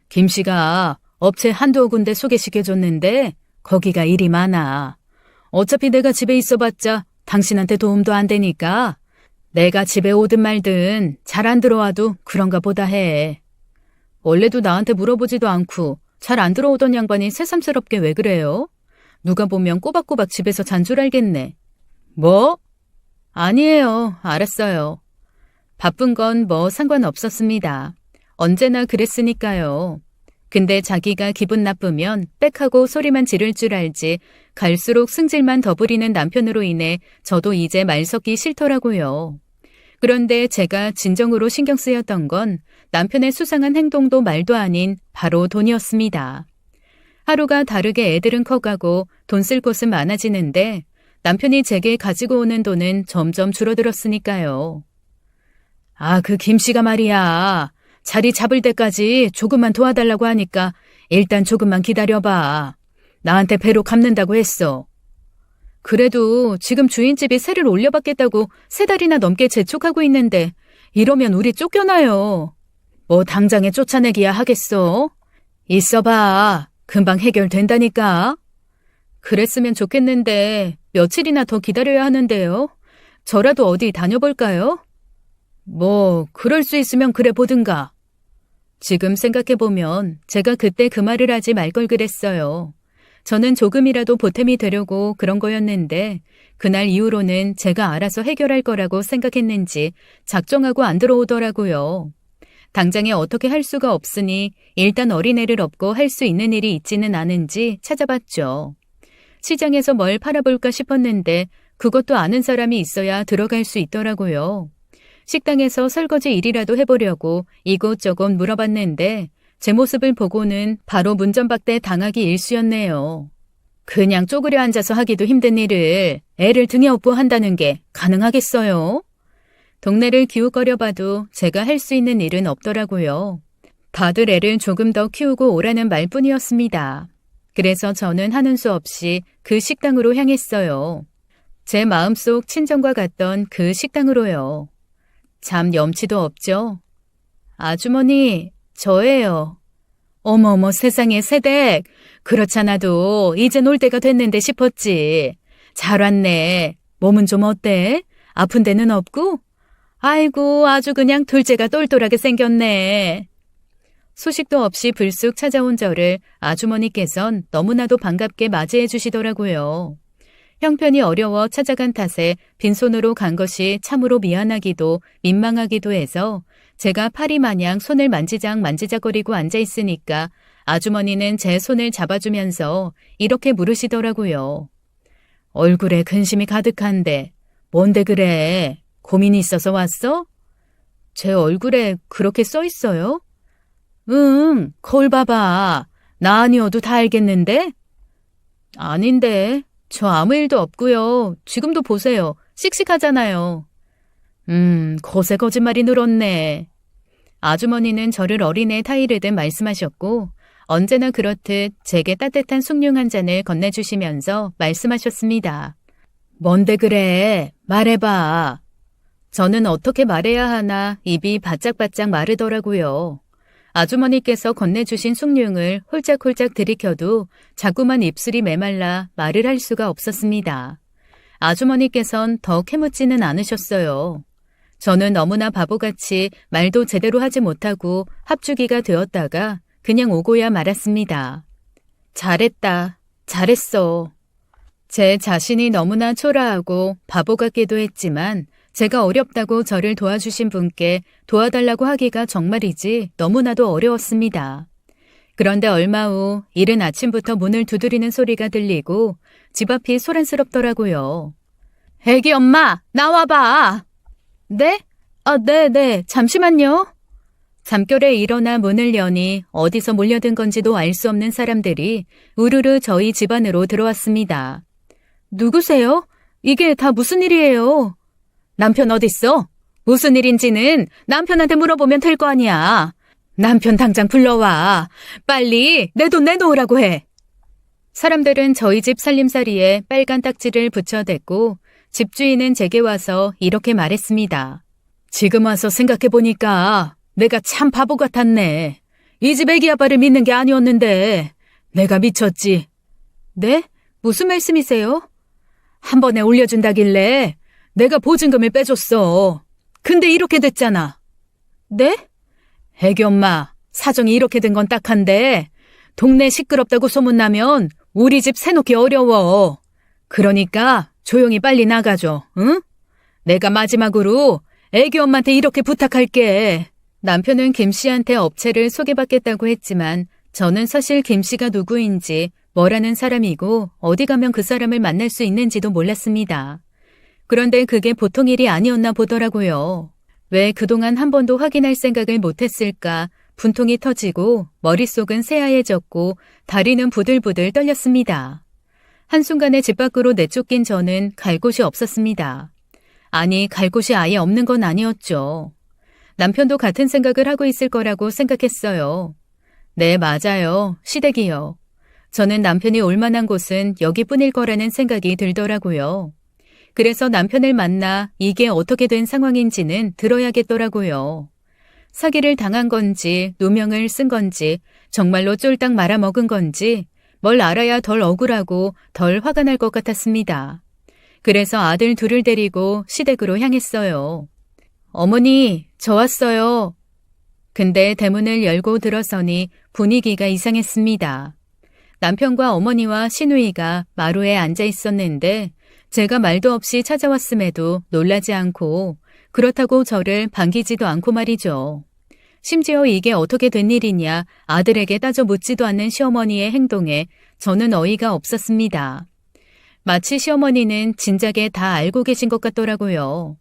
김씨가 업체 한두 군데 소개시켜줬는데 거기가 일이 많아. 어차피 내가 집에 있어봤자 당신한테 도움도 안 되니까 내가 집에 오든 말든 잘 안 들어와도 그런가 보다 해. 원래도 나한테 물어보지도 않고 잘 안 들어오던 양반이 새삼스럽게 왜 그래요? 누가 보면 꼬박꼬박 집에서 잔 줄 알겠네. 뭐? 아니에요. 알았어요. 바쁜 건 뭐 상관없었습니다. 언제나 그랬으니까요. 근데 자기가 기분 나쁘면 빽하고 소리만 지를 줄 알지 갈수록 승질만 더 부리는 남편으로 인해 저도 이제 말 섞기 싫더라고요. 그런데 제가 진정으로 신경 쓰였던 건 남편의 수상한 행동도 말도 아닌 바로 돈이었습니다. 하루가 다르게 애들은 커가고 돈 쓸 곳은 많아지는데 남편이 제게 가지고 오는 돈은 점점 줄어들었으니까요. 아, 그 김씨가 말이야. 자리 잡을 때까지 조금만 도와달라고 하니까 일단 조금만 기다려봐. 나한테 배로 갚는다고 했어. 그래도 지금 주인집이 세를 올려받겠다고 3달이나 넘게 재촉하고 있는데 이러면 우리 쫓겨나요. 뭐 당장에 쫓아내기야 하겠어? 있어봐. 금방 해결된다니까. 그랬으면 좋겠는데 며칠이나 더 기다려야 하는데요. 저라도 어디 다녀볼까요? 뭐 그럴 수 있으면 그래 보든가. 지금 생각해보면 제가 그때 그 말을 하지 말 걸 그랬어요. 저는 조금이라도 보탬이 되려고 그런 거였는데 그날 이후로는 제가 알아서 해결할 거라고 생각했는지 작정하고 안 들어오더라고요. 당장에 어떻게 할 수가 없으니 일단 어린애를 업고 할 수 있는 일이 있지는 않은지 찾아봤죠. 시장에서 뭘 팔아볼까 싶었는데 그것도 아는 사람이 있어야 들어갈 수 있더라고요. 식당에서 설거지 일이라도 해보려고 이곳저곳 물어봤는데 제 모습을 보고는 바로 문전박대 당하기 일쑤였네요. 그냥 쪼그려 앉아서 하기도 힘든 일을 애를 등에 업고 한다는 게 가능하겠어요? 동네를 기웃거려봐도 제가 할 수 있는 일은 없더라고요. 다들 애를 조금 더 키우고 오라는 말뿐이었습니다. 그래서 저는 하는 수 없이 그 식당으로 향했어요. 제 마음속 친정과 같던 그 식당으로요. 참 염치도 없죠. 아주머니, 저예요. 어머어머 세상에 새댁. 그렇잖아도 이제 놀 때가 됐는데 싶었지. 잘 왔네. 몸은 좀 어때? 아픈 데는 없고? 아이고 아주 그냥 둘째가 똘똘하게 생겼네. 소식도 없이 불쑥 찾아온 저를 아주머니께선 너무나도 반갑게 맞이해 주시더라고요. 형편이 어려워 찾아간 탓에 빈손으로 간 것이 참으로 미안하기도 민망하기도 해서 제가 파리 마냥 손을 만지작거리고 앉아있으니까 아주머니는 제 손을 잡아주면서 이렇게 물으시더라고요. 얼굴에 근심이 가득한데 뭔데 그래? 고민이 있어서 왔어? 제 얼굴에 그렇게 써 있어요? 응, 거울 봐봐. 나 아니어도 다 알겠는데? 아닌데. 저 아무 일도 없고요. 지금도 보세요. 씩씩하잖아요. 거세 거짓말이 늘었네. 아주머니는 저를 어린애 타이르듯 말씀하셨고 언제나 그렇듯 제게 따뜻한 숭늉 한 잔을 건네주시면서 말씀하셨습니다. 뭔데 그래? 말해봐. 저는 어떻게 말해야 하나 입이 바짝바짝 마르더라고요. 아주머니께서 건네주신 숭늉을 홀짝홀짝 들이켜도 자꾸만 입술이 메말라 말을 할 수가 없었습니다. 아주머니께선 더 캐묻지는 않으셨어요. 저는 너무나 바보같이 말도 제대로 하지 못하고 합주기가 되었다가 그냥 오고야 말았습니다. 잘했다. 잘했어. 제 자신이 너무나 초라하고 바보 같기도 했지만 제가 어렵다고 저를 도와주신 분께 도와달라고 하기가 정말이지 너무나도 어려웠습니다. 그런데 얼마 후 이른 아침부터 문을 두드리는 소리가 들리고 집 앞이 소란스럽더라고요. 애기 엄마, 나와봐. 네? 네, 잠시만요. 잠결에 일어나 문을 여니 어디서 몰려든 건지도 알 수 없는 사람들이 우르르 저희 집 안으로 들어왔습니다. 누구세요? 이게 다 무슨 일이에요? 남편 어딨어? 무슨 일인지는 남편한테 물어보면 될 거 아니야. 남편 당장 불러와. 빨리 내 돈 내놓으라고 해. 사람들은 저희 집 살림살이에 빨간 딱지를 붙여댔고 집주인은 제게 와서 이렇게 말했습니다. 지금 와서 생각해보니까 내가 참 바보 같았네. 이 집 애기 아빠를 믿는 게 아니었는데 내가 미쳤지. 네? 무슨 말씀이세요? 한 번에 올려준다길래 내가 보증금을 빼줬어. 근데 이렇게 됐잖아. 네? 애기 엄마, 사정이 이렇게 된 건 딱한데 동네 시끄럽다고 소문나면 우리 집 새놓기 어려워. 그러니까 조용히 빨리 나가줘, 응? 내가 마지막으로 애기 엄마한테 이렇게 부탁할게. 남편은 김 씨한테 업체를 소개받겠다고 했지만 저는 사실 김 씨가 누구인지 뭐라는 사람이고 어디 가면 그 사람을 만날 수 있는지도 몰랐습니다. 그런데 그게 보통 일이 아니었나 보더라고요. 왜 그동안 한 번도 확인할 생각을 못했을까 분통이 터지고 머릿속은 새하얘졌고 다리는 부들부들 떨렸습니다. 한순간에 집 밖으로 내쫓긴 저는 갈 곳이 없었습니다. 아니, 갈 곳이 아예 없는 건 아니었죠. 남편도 같은 생각을 하고 있을 거라고 생각했어요. 네, 맞아요. 시댁이요. 저는 남편이 올 만한 곳은 여기뿐일 거라는 생각이 들더라고요. 그래서 남편을 만나 이게 어떻게 된 상황인지는 들어야겠더라고요. 사기를 당한 건지 누명을 쓴 건지 정말로 쫄딱 말아먹은 건지 뭘 알아야 덜 억울하고 덜 화가 날 것 같았습니다. 그래서 아들 둘을 데리고 시댁으로 향했어요. 어머니, 저 왔어요. 근데 대문을 열고 들어서니 분위기가 이상했습니다. 남편과 어머니와 시누이가 마루에 앉아 있었는데 제가 말도 없이 찾아왔음에도 놀라지 않고 그렇다고 저를 반기지도 않고 말이죠. 심지어 이게 어떻게 된 일이냐 아들에게 따져 묻지도 않는 시어머니의 행동에 저는 어이가 없었습니다. 마치 시어머니는 진작에 다 알고 계신 것 같더라고요.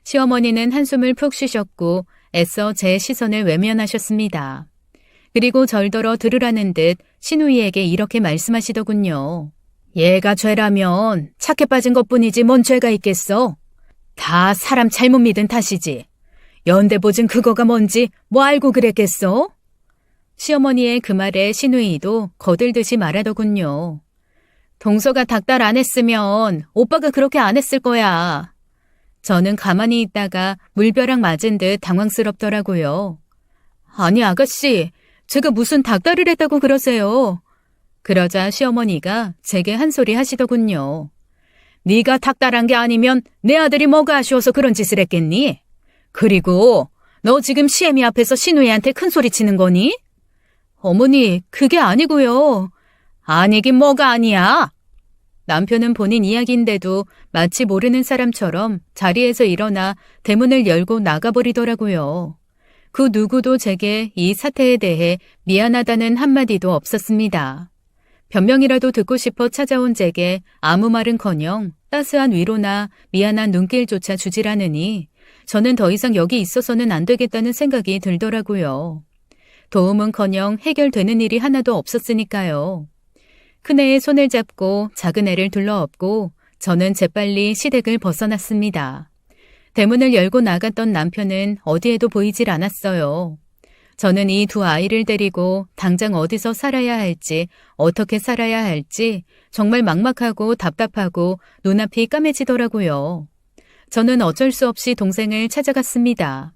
시어머니는 한숨을 푹 쉬셨고 애써 제 시선을 외면하셨습니다. 그리고 절더러 들으라는 듯 시누이에게 이렇게 말씀하시더군요. 얘가 죄라면 착해 빠진 것뿐이지 뭔 죄가 있겠어? 다 사람 잘못 믿은 탓이지. 연대보증 그거가 뭔지 뭐 알고 그랬겠어? 시어머니의 그 말에 시누이도 거들듯이 말하더군요. 동서가 닭달 안 했으면 오빠가 그렇게 안 했을 거야. 저는 가만히 있다가 물벼락 맞은 듯 당황스럽더라고요. 아니 아가씨, 제가 무슨 닭달을 했다고 그러세요? 그러자 시어머니가 제게 한 소리 하시더군요. 네가 닭달한 게 아니면 내 아들이 뭐가 아쉬워서 그런 짓을 했겠니? 그리고 너 지금 시애미 앞에서 시누이한테 큰 소리 치는 거니? 어머니, 그게 아니고요. 아니긴 뭐가 아니야. 남편은 본인 이야기인데도 마치 모르는 사람처럼 자리에서 일어나 대문을 열고 나가버리더라고요. 그 누구도 제게 이 사태에 대해 미안하다는 한마디도 없었습니다. 변명이라도 듣고 싶어 찾아온 제게 아무 말은커녕 따스한 위로나 미안한 눈길조차 주질 않으니 저는 더 이상 여기 있어서는 안 되겠다는 생각이 들더라고요. 도움은커녕 해결되는 일이 하나도 없었으니까요. 큰애의 손을 잡고 작은 애를 둘러엎고 저는 재빨리 시댁을 벗어났습니다. 대문을 열고 나갔던 남편은 어디에도 보이질 않았어요. 저는 이 두 아이를 데리고 당장 어디서 살아야 할지, 어떻게 살아야 할지 정말 막막하고 답답하고 눈앞이 까매지더라고요. 저는 어쩔 수 없이 동생을 찾아갔습니다.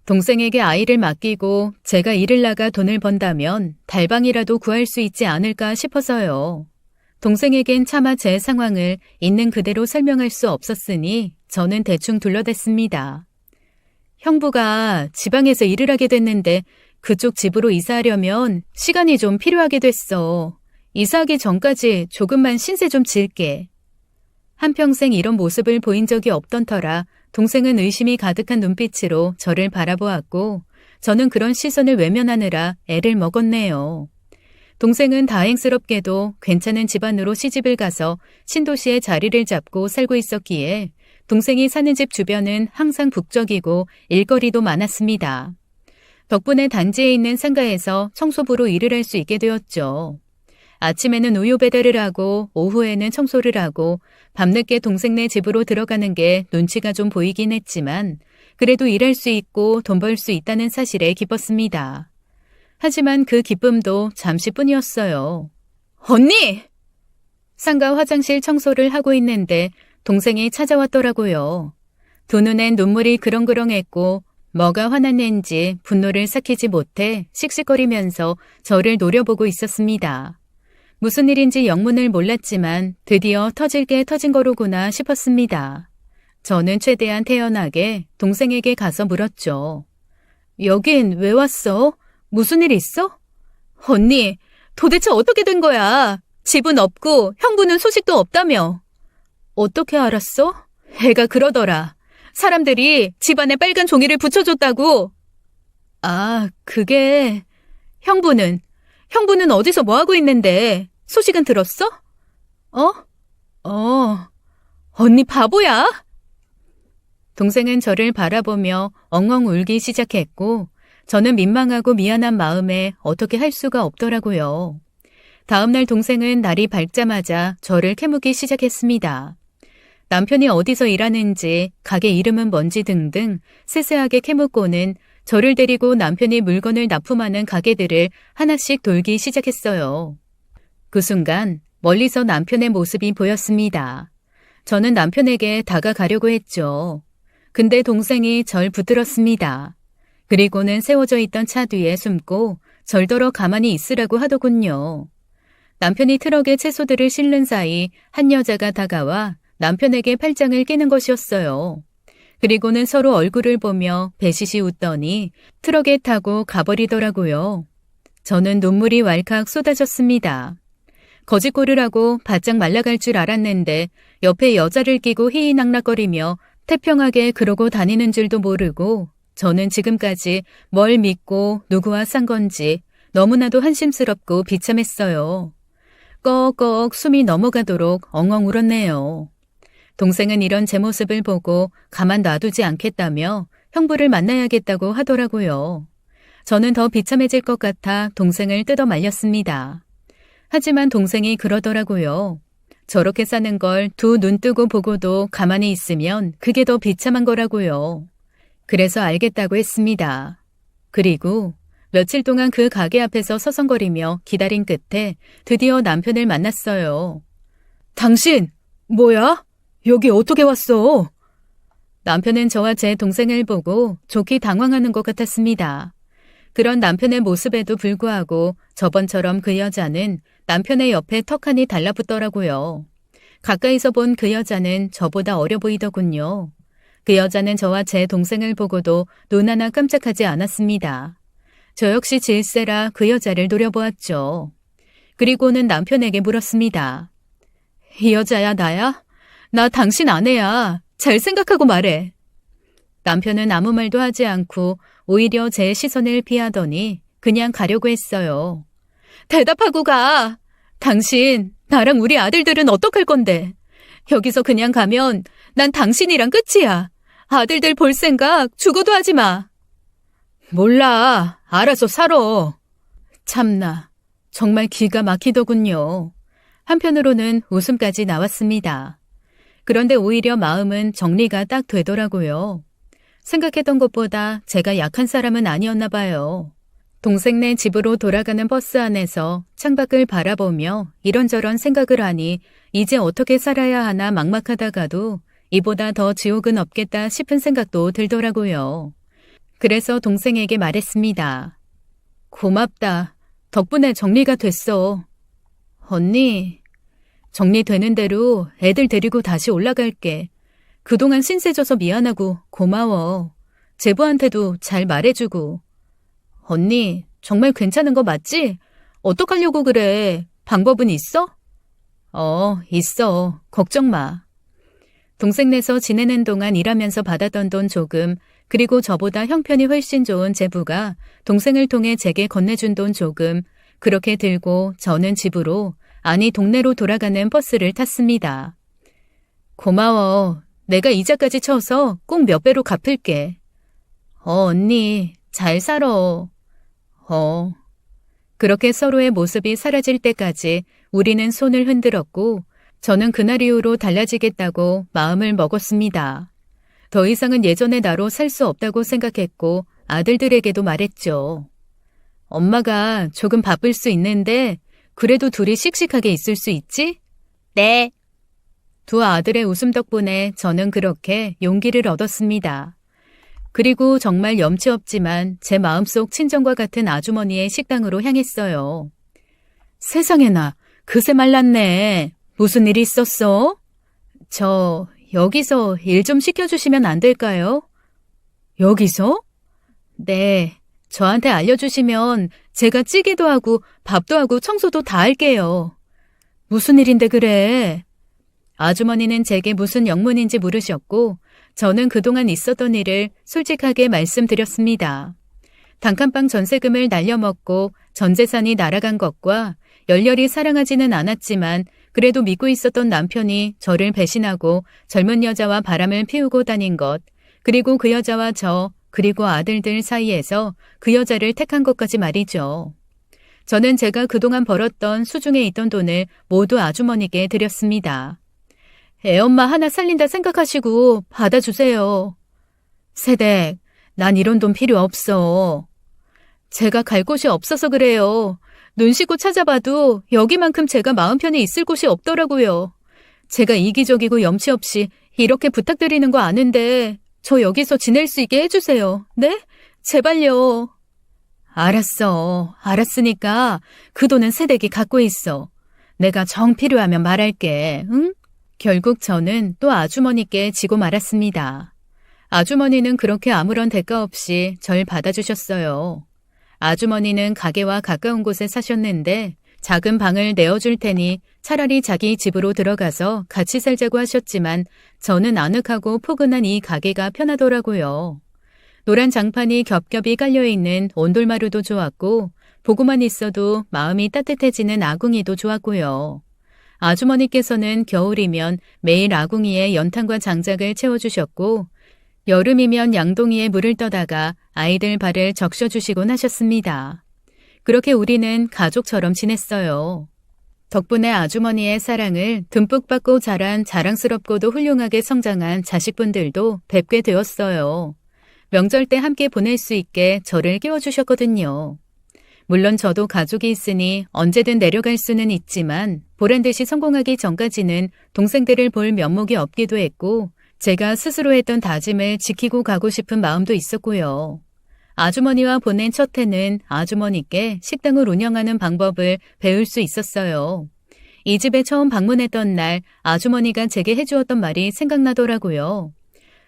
동생에게 아이를 맡기고 제가 일을 나가 돈을 번다면 달방이라도 구할 수 있지 않을까 싶어서요. 동생에겐 차마 제 상황을 있는 그대로 설명할 수 없었으니 저는 대충 둘러댔습니다. 형부가 지방에서 일을 하게 됐는데 그쪽 집으로 이사하려면 시간이 좀 필요하게 됐어. 이사하기 전까지 조금만 신세 좀 질게. 한평생 이런 모습을 보인 적이 없던 터라 동생은 의심이 가득한 눈빛으로 저를 바라보았고 저는 그런 시선을 외면하느라 애를 먹었네요. 동생은 다행스럽게도 괜찮은 집안으로 시집을 가서 신도시에 자리를 잡고 살고 있었기에 동생이 사는 집 주변은 항상 북적이고 일거리도 많았습니다. 덕분에 단지에 있는 상가에서 청소부로 일을 할 수 있게 되었죠. 아침에는 우유 배달을 하고 오후에는 청소를 하고 밤늦게 동생네 집으로 들어가는 게 눈치가 좀 보이긴 했지만 그래도 일할 수 있고 돈 벌 수 있다는 사실에 기뻤습니다. 하지만 그 기쁨도 잠시뿐이었어요. 언니! 상가 화장실 청소를 하고 있는데 동생이 찾아왔더라고요. 두 눈엔 눈물이 그렁그렁했고 뭐가 화났는지 분노를 삭히지 못해 씩씩거리면서 저를 노려보고 있었습니다. 무슨 일인지 영문을 몰랐지만 드디어 터질 게 터진 거로구나 싶었습니다. 저는 최대한 태연하게 동생에게 가서 물었죠. 여긴 왜 왔어? 무슨 일 있어? 언니, 도대체 어떻게 된 거야? 집은 없고 형부는 소식도 없다며. 어떻게 알았어? 애가 그러더라. 사람들이 집안에 빨간 종이를 붙여줬다고. 아, 그게... 형부는 어디서 뭐하고 있는데 소식은 들었어? 언니 바보야? 동생은 저를 바라보며 엉엉 울기 시작했고 저는 민망하고 미안한 마음에 어떻게 할 수가 없더라고요. 다음날 동생은 날이 밝자마자 저를 캐묻기 시작했습니다. 남편이 어디서 일하는지, 가게 이름은 뭔지 등등 세세하게 캐묻고는 저를 데리고 남편이 물건을 납품하는 가게들을 하나씩 돌기 시작했어요. 그 순간 멀리서 남편의 모습이 보였습니다. 저는 남편에게 다가가려고 했죠. 근데 동생이 절 붙들었습니다. 그리고는 세워져 있던 차 뒤에 숨고 절더러 가만히 있으라고 하더군요. 남편이 트럭에 채소들을 실는 사이 한 여자가 다가와 남편에게 팔짱을 끼는 것이었어요. 그리고는 서로 얼굴을 보며 배시시 웃더니 트럭에 타고 가버리더라고요. 저는 눈물이 왈칵 쏟아졌습니다. 거짓골을 하고 바짝 말라갈 줄 알았는데 옆에 여자를 끼고 희희낙낙거리며 태평하게 그러고 다니는 줄도 모르고 저는 지금까지 뭘 믿고 누구와 산 건지 너무나도 한심스럽고 비참했어요. 꺽꺽 숨이 넘어가도록 엉엉 울었네요. 동생은 이런 제 모습을 보고 가만 놔두지 않겠다며 형부를 만나야겠다고 하더라고요. 저는 더 비참해질 것 같아 동생을 뜯어 말렸습니다. 하지만 동생이 그러더라고요. 저렇게 사는 걸 두 눈 뜨고 보고도 가만히 있으면 그게 더 비참한 거라고요. 그래서 알겠다고 했습니다. 그리고 며칠 동안 그 가게 앞에서 서성거리며 기다린 끝에 드디어 남편을 만났어요. 당신, 뭐야? 여기 어떻게 왔어? 남편은 저와 제 동생을 보고 좋게 당황하는 것 같았습니다. 그런 남편의 모습에도 불구하고 저번처럼 그 여자는 남편의 옆에 턱하니 달라붙더라고요. 가까이서 본 그 여자는 저보다 어려 보이더군요. 그 여자는 저와 제 동생을 보고도 눈 하나 깜짝하지 않았습니다. 저 역시 질세라 그 여자를 노려보았죠. 그리고는 남편에게 물었습니다. 이 여자야 나야? 나 당신 아내야. 잘 생각하고 말해. 남편은 아무 말도 하지 않고 오히려 제 시선을 피하더니 그냥 가려고 했어요. 대답하고 가. 당신, 나랑 우리 아들들은 어떡할 건데. 여기서 그냥 가면 난 당신이랑 끝이야. 아들들 볼 생각 죽어도 하지 마. 몰라. 알아서 살아. 참나. 정말 기가 막히더군요. 한편으로는 웃음까지 나왔습니다. 그런데 오히려 마음은 정리가 딱 되더라고요. 생각했던 것보다 제가 약한 사람은 아니었나 봐요. 동생네 집으로 돌아가는 버스 안에서 창밖을 바라보며 이런저런 생각을 하니 이제 어떻게 살아야 하나 막막하다가도 이보다 더 지옥은 없겠다 싶은 생각도 들더라고요. 그래서 동생에게 말했습니다. 고맙다. 덕분에 정리가 됐어. 언니, 정리되는 대로 애들 데리고 다시 올라갈게. 그동안 신세 져서 미안하고 고마워. 제부한테도 잘 말해주고. 언니, 정말 괜찮은 거 맞지? 어떡하려고 그래? 방법은 있어? 있어. 걱정 마. 동생네서 지내는 동안 일하면서 받았던 돈 조금, 그리고 저보다 형편이 훨씬 좋은 제부가 동생을 통해 제게 건네준 돈 조금, 그렇게 들고 저는 집으로, 아니 동네로 돌아가는 버스를 탔습니다. 고마워. 내가 이자까지 쳐서 꼭 몇 배로 갚을게. 언니, 잘 살아. 그렇게 서로의 모습이 사라질 때까지 우리는 손을 흔들었고 저는 그날 이후로 달라지겠다고 마음을 먹었습니다. 더 이상은 예전의 나로 살 수 없다고 생각했고 아들들에게도 말했죠. 엄마가 조금 바쁠 수 있는데 그래도 둘이 씩씩하게 있을 수 있지? 네. 두 아들의 웃음 덕분에 저는 그렇게 용기를 얻었습니다. 그리고 정말 염치 없지만 제 마음속 친정과 같은 아주머니의 식당으로 향했어요. 세상에나, 그새 말랐네. 무슨 일 있었어? 저 여기서 일 좀 시켜주시면 안 될까요? 여기서? 네. 저한테 알려주시면 제가 찌개도 하고 밥도 하고 청소도 다 할게요. 무슨 일인데 그래? 아주머니는 제게 무슨 영문인지 물으셨고 저는 그동안 있었던 일을 솔직하게 말씀드렸습니다. 단칸방 전세금을 날려먹고 전 재산이 날아간 것과 열렬히 사랑하지는 않았지만 그래도 믿고 있었던 남편이 저를 배신하고 젊은 여자와 바람을 피우고 다닌 것, 그리고 그 여자와 저, 그리고 아들들 사이에서 그 여자를 택한 것까지 말이죠. 저는 제가 그동안 벌었던 수중에 있던 돈을 모두 아주머니께 드렸습니다. 애엄마 하나 살린다 생각하시고 받아주세요. 세댁, 난 이런 돈 필요 없어. 제가 갈 곳이 없어서 그래요. 눈 씻고 찾아봐도 여기만큼 제가 마음 편히 있을 곳이 없더라고요. 제가 이기적이고 염치 없이 이렇게 부탁드리는 거 아는데 저 여기서 지낼 수 있게 해주세요. 네? 제발요. 알았어. 알았으니까 그 돈은 세댁이 갖고 있어. 내가 정 필요하면 말할게. 응? 결국 저는 또 아주머니께 지고 말았습니다. 아주머니는 그렇게 아무런 대가 없이 절 받아주셨어요. 아주머니는 가게와 가까운 곳에 사셨는데 작은 방을 내어줄 테니 차라리 자기 집으로 들어가서 같이 살자고 하셨지만 저는 아늑하고 포근한 이 가게가 편하더라고요. 노란 장판이 겹겹이 깔려있는 온돌마루도 좋았고 보고만 있어도 마음이 따뜻해지는 아궁이도 좋았고요. 아주머니께서는 겨울이면 매일 아궁이에 연탄과 장작을 채워주셨고 여름이면 양동이에 물을 떠다가 아이들 발을 적셔주시곤 하셨습니다. 그렇게 우리는 가족처럼 지냈어요. 덕분에 아주머니의 사랑을 듬뿍 받고 자란 자랑스럽고도 훌륭하게 성장한 자식분들도 뵙게 되었어요. 명절 때 함께 보낼 수 있게 저를 깨워주셨거든요. 물론 저도 가족이 있으니 언제든 내려갈 수는 있지만 보란듯이 성공하기 전까지는 동생들을 볼 면목이 없기도 했고 제가 스스로 했던 다짐을 지키고 가고 싶은 마음도 있었고요. 아주머니와 보낸 첫 해는 아주머니께 식당을 운영하는 방법을 배울 수 있었어요. 이 집에 처음 방문했던 날 아주머니가 제게 해주었던 말이 생각나더라고요.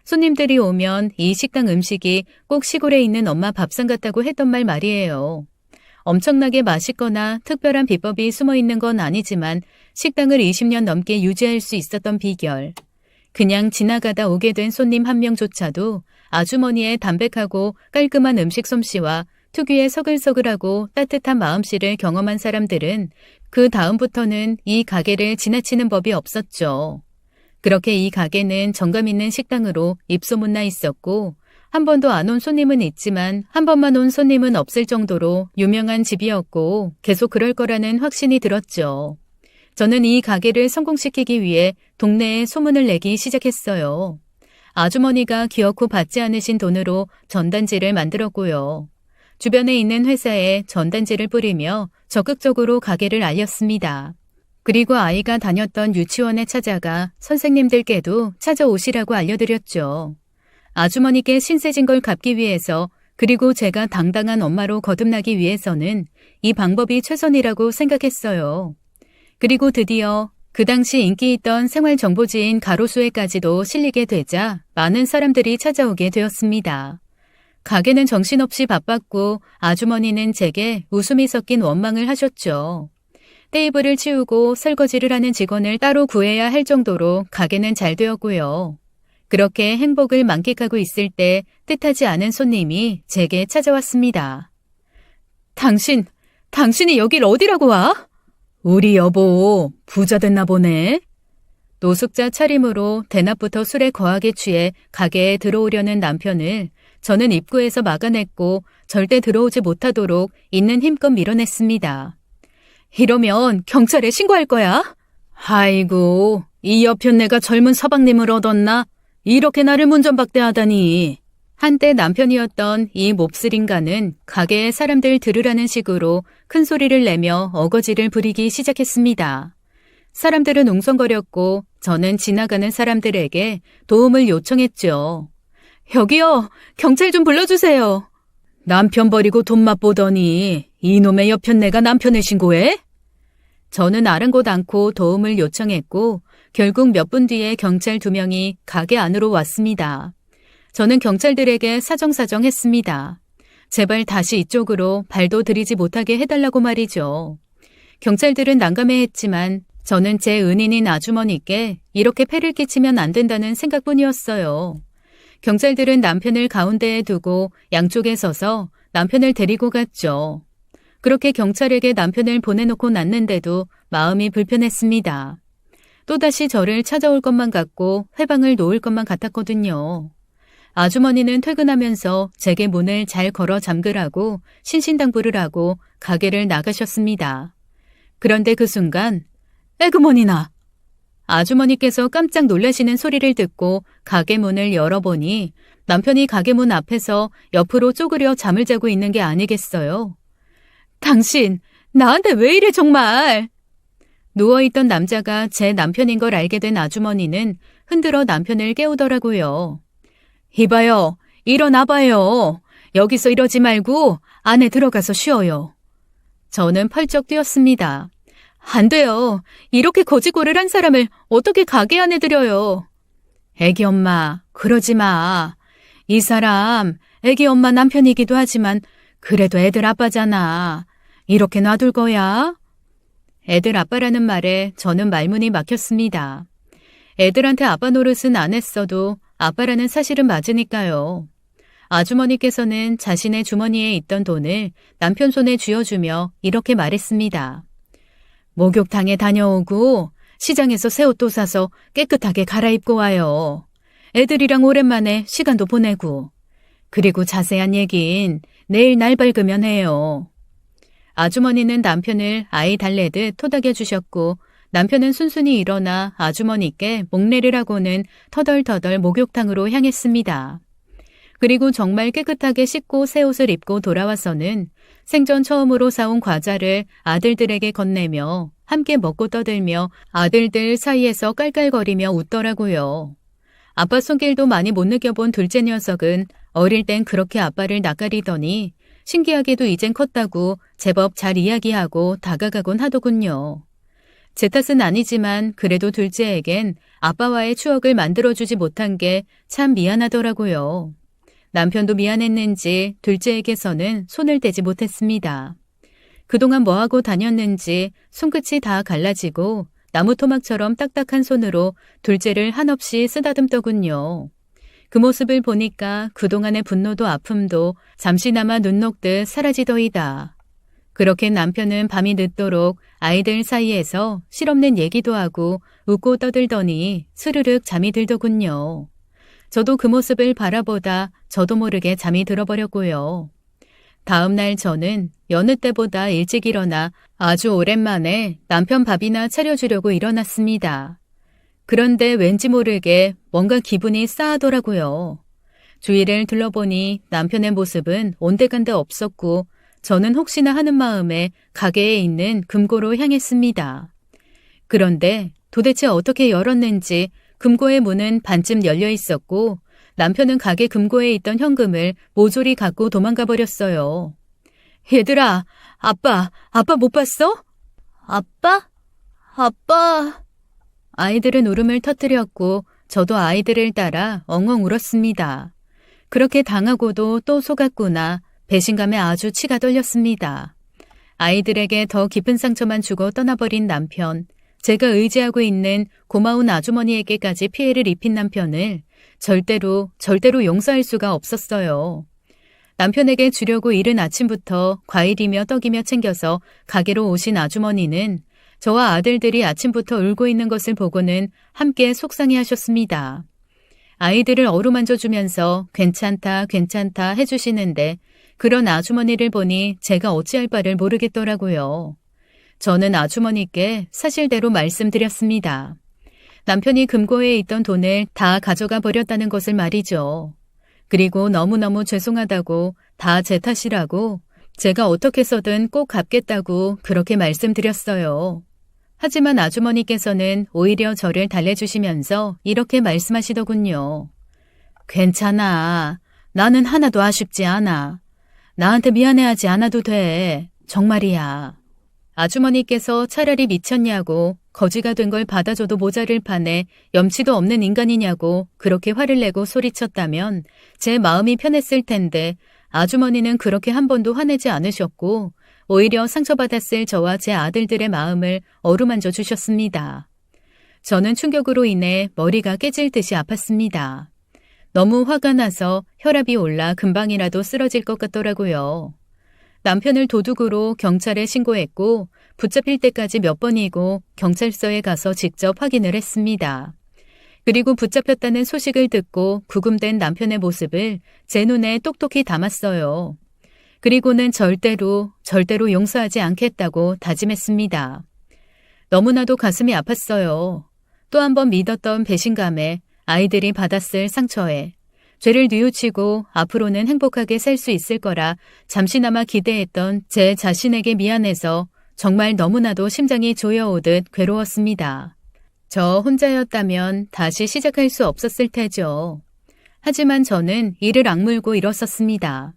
손님들이 오면 이 식당 음식이 꼭 시골에 있는 엄마 밥상 같다고 했던 말 말이에요. 엄청나게 맛있거나 특별한 비법이 숨어 있는 건 아니지만 식당을 20년 넘게 유지할 수 있었던 비결. 그냥 지나가다 오게 된 손님 한 명조차도 아주머니의 담백하고 깔끔한 음식 솜씨와 특유의 서글서글하고 따뜻한 마음씨를 경험한 사람들은 그 다음부터는 이 가게를 지나치는 법이 없었죠. 그렇게 이 가게는 정감 있는 식당으로 입소문나 있었고 한 번도 안 온 손님은 있지만 한 번만 온 손님은 없을 정도로 유명한 집이었고 계속 그럴 거라는 확신이 들었죠. 저는 이 가게를 성공시키기 위해 동네에 소문을 내기 시작했어요. 아주머니가 기어코 받지 않으신 돈으로 전단지를 만들었고요. 주변에 있는 회사에 전단지를 뿌리며 적극적으로 가게를 알렸습니다. 그리고 아이가 다녔던 유치원에 찾아가 선생님들께도 찾아오시라고 알려드렸죠. 아주머니께 신세진 걸 갚기 위해서 그리고 제가 당당한 엄마로 거듭나기 위해서는 이 방법이 최선이라고 생각했어요. 그리고 드디어 그 당시 인기 있던 생활정보지인 가로수에까지도 실리게 되자 많은 사람들이 찾아오게 되었습니다. 가게는 정신없이 바빴고 아주머니는 제게 웃음이 섞인 원망을 하셨죠. 테이블을 치우고 설거지를 하는 직원을 따로 구해야 할 정도로 가게는 잘 되었고요. 그렇게 행복을 만끽하고 있을 때 뜻하지 않은 손님이 제게 찾아왔습니다. 당신이 여길 어디라고 와? 우리 여보 부자 됐나 보네. 노숙자 차림으로 대낮부터 술에 거하게 취해 가게에 들어오려는 남편을 저는 입구에서 막아냈고 절대 들어오지 못하도록 있는 힘껏 밀어냈습니다. 이러면 경찰에 신고할 거야? 아이고, 이 여편네가 젊은 서방님을 얻었나? 이렇게 나를 문전박대하다니. 한때 남편이었던 이 몹쓸인간은 가게에 사람들 들으라는 식으로 큰 소리를 내며 어거지를 부리기 시작했습니다. 사람들은 웅성거렸고 저는 지나가는 사람들에게 도움을 요청했죠. 여기요, 경찰 좀 불러주세요. 남편 버리고 돈 맛보더니 이놈의 여편네가 남편을 신고해? 저는 아랑곳 않고 도움을 요청했고 결국 몇 분 뒤에 경찰 2명이 가게 안으로 왔습니다. 저는 경찰들에게 사정사정했습니다. 제발 다시 이쪽으로 발도 들이지 못하게 해달라고 말이죠. 경찰들은 난감해했지만 저는 제 은인인 아주머니께 이렇게 폐를 끼치면 안 된다는 생각뿐이었어요. 경찰들은 남편을 가운데에 두고 양쪽에 서서 남편을 데리고 갔죠. 그렇게 경찰에게 남편을 보내놓고 났는데도 마음이 불편했습니다. 또다시 저를 찾아올 것만 같고 회방을 놓을 것만 같았거든요. 아주머니는 퇴근하면서 제게 문을 잘 걸어 잠그라고 신신당부를 하고 가게를 나가셨습니다. 그런데 그 순간 에그머니나! 아주머니께서 깜짝 놀라시는 소리를 듣고 가게 문을 열어보니 남편이 가게 문 앞에서 옆으로 쪼그려 잠을 자고 있는 게 아니겠어요. 당신, 나한테 왜 이래 정말! 누워있던 남자가 제 남편인 걸 알게 된 아주머니는 흔들어 남편을 깨우더라고요. 이봐요, 일어나봐요. 여기서 이러지 말고 안에 들어가서 쉬어요. 저는 펄쩍 뛰었습니다. 안 돼요. 이렇게 거지고를 한 사람을 어떻게 가게 안에 들여요. 애기 엄마, 그러지 마. 이 사람 애기 엄마 남편이기도 하지만 그래도 애들 아빠잖아. 이렇게 놔둘 거야? 애들 아빠라는 말에 저는 말문이 막혔습니다. 애들한테 아빠 노릇은 안 했어도 아빠라는 사실은 맞으니까요. 아주머니께서는 자신의 주머니에 있던 돈을 남편 손에 쥐어주며 이렇게 말했습니다. 목욕탕에 다녀오고 시장에서 새 옷도 사서 깨끗하게 갈아입고 와요. 애들이랑 오랜만에 시간도 보내고. 그리고 자세한 얘긴 내일 날 밝으면 해요. 아주머니는 남편을 아이 달래듯 토닥여 주셨고 남편은 순순히 일어나 아주머니께 목례를 하고는 터덜터덜 목욕탕으로 향했습니다. 그리고 정말 깨끗하게 씻고 새 옷을 입고 돌아와서는 생전 처음으로 사온 과자를 아들들에게 건네며 함께 먹고 떠들며 아들들 사이에서 깔깔거리며 웃더라고요. 아빠 손길도 많이 못 느껴본 둘째 녀석은 어릴 땐 그렇게 아빠를 낯가리더니 신기하게도 이젠 컸다고 제법 잘 이야기하고 다가가곤 하더군요. 제 탓은 아니지만 그래도 둘째에겐 아빠와의 추억을 만들어주지 못한 게 참 미안하더라고요. 남편도 미안했는지 둘째에게서는 손을 떼지 못했습니다. 그동안 뭐하고 다녔는지 손끝이 다 갈라지고 나무토막처럼 딱딱한 손으로 둘째를 한없이 쓰다듬더군요. 그 모습을 보니까 그동안의 분노도 아픔도 잠시나마 눈 녹듯 사라지더이다. 그렇게 남편은 밤이 늦도록 아이들 사이에서 실없는 얘기도 하고 웃고 떠들더니 스르륵 잠이 들더군요. 저도 그 모습을 바라보다 저도 모르게 잠이 들어버렸고요. 다음 날 저는 여느 때보다 일찍 일어나 아주 오랜만에 남편 밥이나 차려주려고 일어났습니다. 그런데 왠지 모르게 뭔가 기분이 싸하더라고요. 주위를 둘러보니 남편의 모습은 온데간데 없었고 저는 혹시나 하는 마음에 가게에 있는 금고로 향했습니다. 그런데 도대체 어떻게 열었는지 금고의 문은 반쯤 열려 있었고 남편은 가게 금고에 있던 현금을 모조리 갖고 도망가 버렸어요. 얘들아, 아빠 못 봤어? 아빠? 아이들은 울음을 터뜨렸고 저도 아이들을 따라 엉엉 울었습니다. 그렇게 당하고도 또 속았구나. 배신감에 아주 치가 떨렸습니다. 아이들에게 더 깊은 상처만 주고 떠나버린 남편, 제가 의지하고 있는 고마운 아주머니에게까지 피해를 입힌 남편을 절대로 용서할 수가 없었어요. 남편에게 주려고 이른 아침부터 과일이며 떡이며 챙겨서 가게로 오신 아주머니는 저와 아들들이 아침부터 울고 있는 것을 보고는 함께 속상해하셨습니다. 아이들을 어루만져주면서 괜찮다 해주시는데 그런 아주머니를 보니 제가 어찌할 바를 모르겠더라고요. 저는 아주머니께 사실대로 말씀드렸습니다. 남편이 금고에 있던 돈을 다 가져가 버렸다는 것을 말이죠. 그리고 너무너무 죄송하다고 다 제 탓이라고 제가 어떻게 해서든 꼭 갚겠다고 그렇게 말씀드렸어요. 하지만 아주머니께서는 오히려 저를 달래주시면서 이렇게 말씀하시더군요. 괜찮아. 나는 하나도 아쉽지 않아. 나한테 미안해하지 않아도 돼. 정말이야. 아주머니께서 차라리 미쳤냐고 거지가 된 걸 받아줘도 모자를 파네 염치도 없는 인간이냐고 그렇게 화를 내고 소리쳤다면 제 마음이 편했을 텐데 아주머니는 그렇게 한 번도 화내지 않으셨고 오히려 상처받았을 저와 제 아들들의 마음을 어루만져 주셨습니다. 저는 충격으로 인해 머리가 깨질 듯이 아팠습니다. 너무 화가 나서 혈압이 올라 금방이라도 쓰러질 것 같더라고요. 남편을 도둑으로 경찰에 신고했고 붙잡힐 때까지 몇 번이고 경찰서에 가서 직접 확인을 했습니다. 그리고 붙잡혔다는 소식을 듣고 구금된 남편의 모습을 제 눈에 똑똑히 담았어요. 그리고는 절대로 용서하지 않겠다고 다짐했습니다. 너무나도 가슴이 아팠어요. 또 한 번 믿었던 배신감에 아이들이 받았을 상처에 죄를 뉘우치고 앞으로는 행복하게 살 수 있을 거라 잠시나마 기대했던 제 자신에게 미안해서 정말 너무나도 심장이 조여오듯 괴로웠습니다. 저 혼자였다면 다시 시작할 수 없었을 테죠. 하지만 저는 이를 악물고 일었었습니다.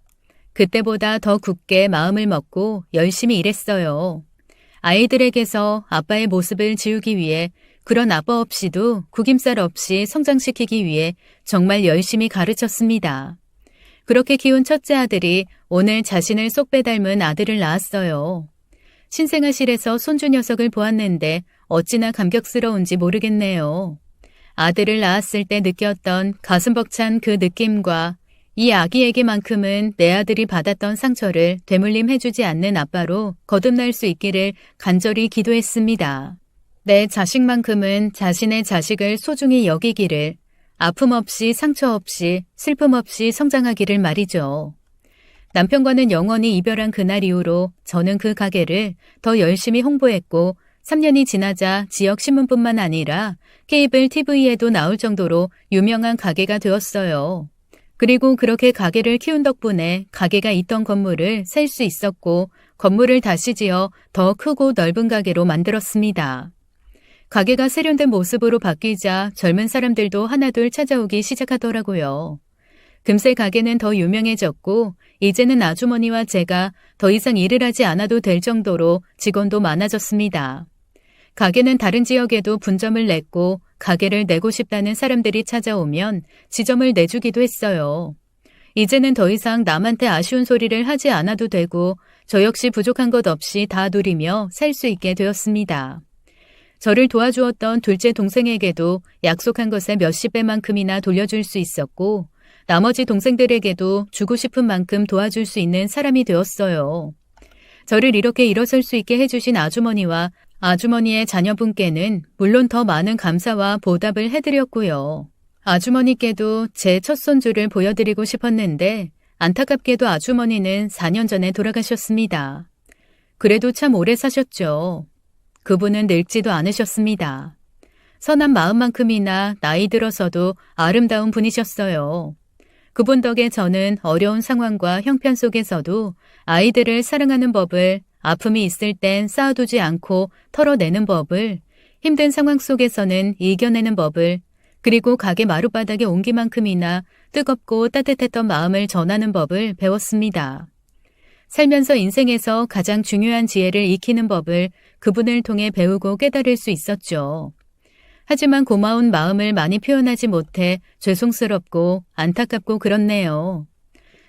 그때보다 더 굳게 마음을 먹고 열심히 일했어요. 아이들에게서 아빠의 모습을 지우기 위해 그런 아빠 없이도 구김살 없이 성장시키기 위해 정말 열심히 가르쳤습니다. 그렇게 키운 첫째 아들이 오늘 자신을 쏙 빼닮은 아들을 낳았어요. 신생아실에서 손주 녀석을 보았는데 어찌나 감격스러운지 모르겠네요. 아들을 낳았을 때 느꼈던 가슴 벅찬 그 느낌과 이 아기에게만큼은 내 아들이 받았던 상처를 되물림해주지 않는 아빠로 거듭날 수 있기를 간절히 기도했습니다. 내 자식만큼은 자신의 자식을 소중히 여기기를, 아픔 없이 상처 없이 슬픔 없이 성장하기를 말이죠. 남편과는 영원히 이별한 그날 이후로 저는 그 가게를 더 열심히 홍보했고 3년이 지나자 지역 신문뿐만 아니라 케이블 TV에도 나올 정도로 유명한 가게가 되었어요. 그리고 그렇게 가게를 키운 덕분에 가게가 있던 건물을 살 수 있었고 건물을 다시 지어 더 크고 넓은 가게로 만들었습니다. 가게가 세련된 모습으로 바뀌자 젊은 사람들도 하나둘 찾아오기 시작하더라고요. 금세 가게는 더 유명해졌고 이제는 아주머니와 제가 더 이상 일을 하지 않아도 될 정도로 직원도 많아졌습니다. 가게는 다른 지역에도 분점을 냈고 가게를 내고 싶다는 사람들이 찾아오면 지점을 내주기도 했어요. 이제는 더 이상 남한테 아쉬운 소리를 하지 않아도 되고 저 역시 부족한 것 없이 다 누리며 살 수 있게 되었습니다. 저를 도와주었던 둘째 동생에게도 약속한 것의 몇십 배만큼이나 돌려줄 수 있었고 나머지 동생들에게도 주고 싶은 만큼 도와줄 수 있는 사람이 되었어요. 저를 이렇게 일어설 수 있게 해주신 아주머니와 아주머니의 자녀분께는 물론 더 많은 감사와 보답을 해드렸고요. 아주머니께도 제 첫 손주를 보여드리고 싶었는데 안타깝게도 아주머니는 4년 전에 돌아가셨습니다. 그래도 참 오래 사셨죠. 그분은 늙지도 않으셨습니다. 선한 마음만큼이나 나이 들어서도 아름다운 분이셨어요. 그분 덕에 저는 어려운 상황과 형편 속에서도 아이들을 사랑하는 법을, 아픔이 있을 땐 쌓아두지 않고 털어내는 법을, 힘든 상황 속에서는 이겨내는 법을, 그리고 가게 마룻바닥에 온기만큼이나 뜨겁고 따뜻했던 마음을 전하는 법을 배웠습니다. 살면서 인생에서 가장 중요한 지혜를 익히는 법을 그분을 통해 배우고 깨달을 수 있었죠. 하지만 고마운 마음을 많이 표현하지 못해 죄송스럽고 안타깝고 그렇네요.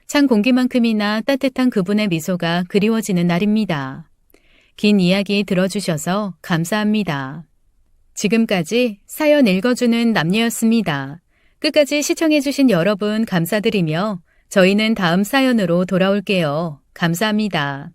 찬 공기만큼이나 따뜻한 그분의 미소가 그리워지는 날입니다. 긴 이야기 들어주셔서 감사합니다. 지금까지 사연 읽어주는 남녀였습니다. 끝까지 시청해주신 여러분 감사드리며 저희는 다음 사연으로 돌아올게요. 감사합니다.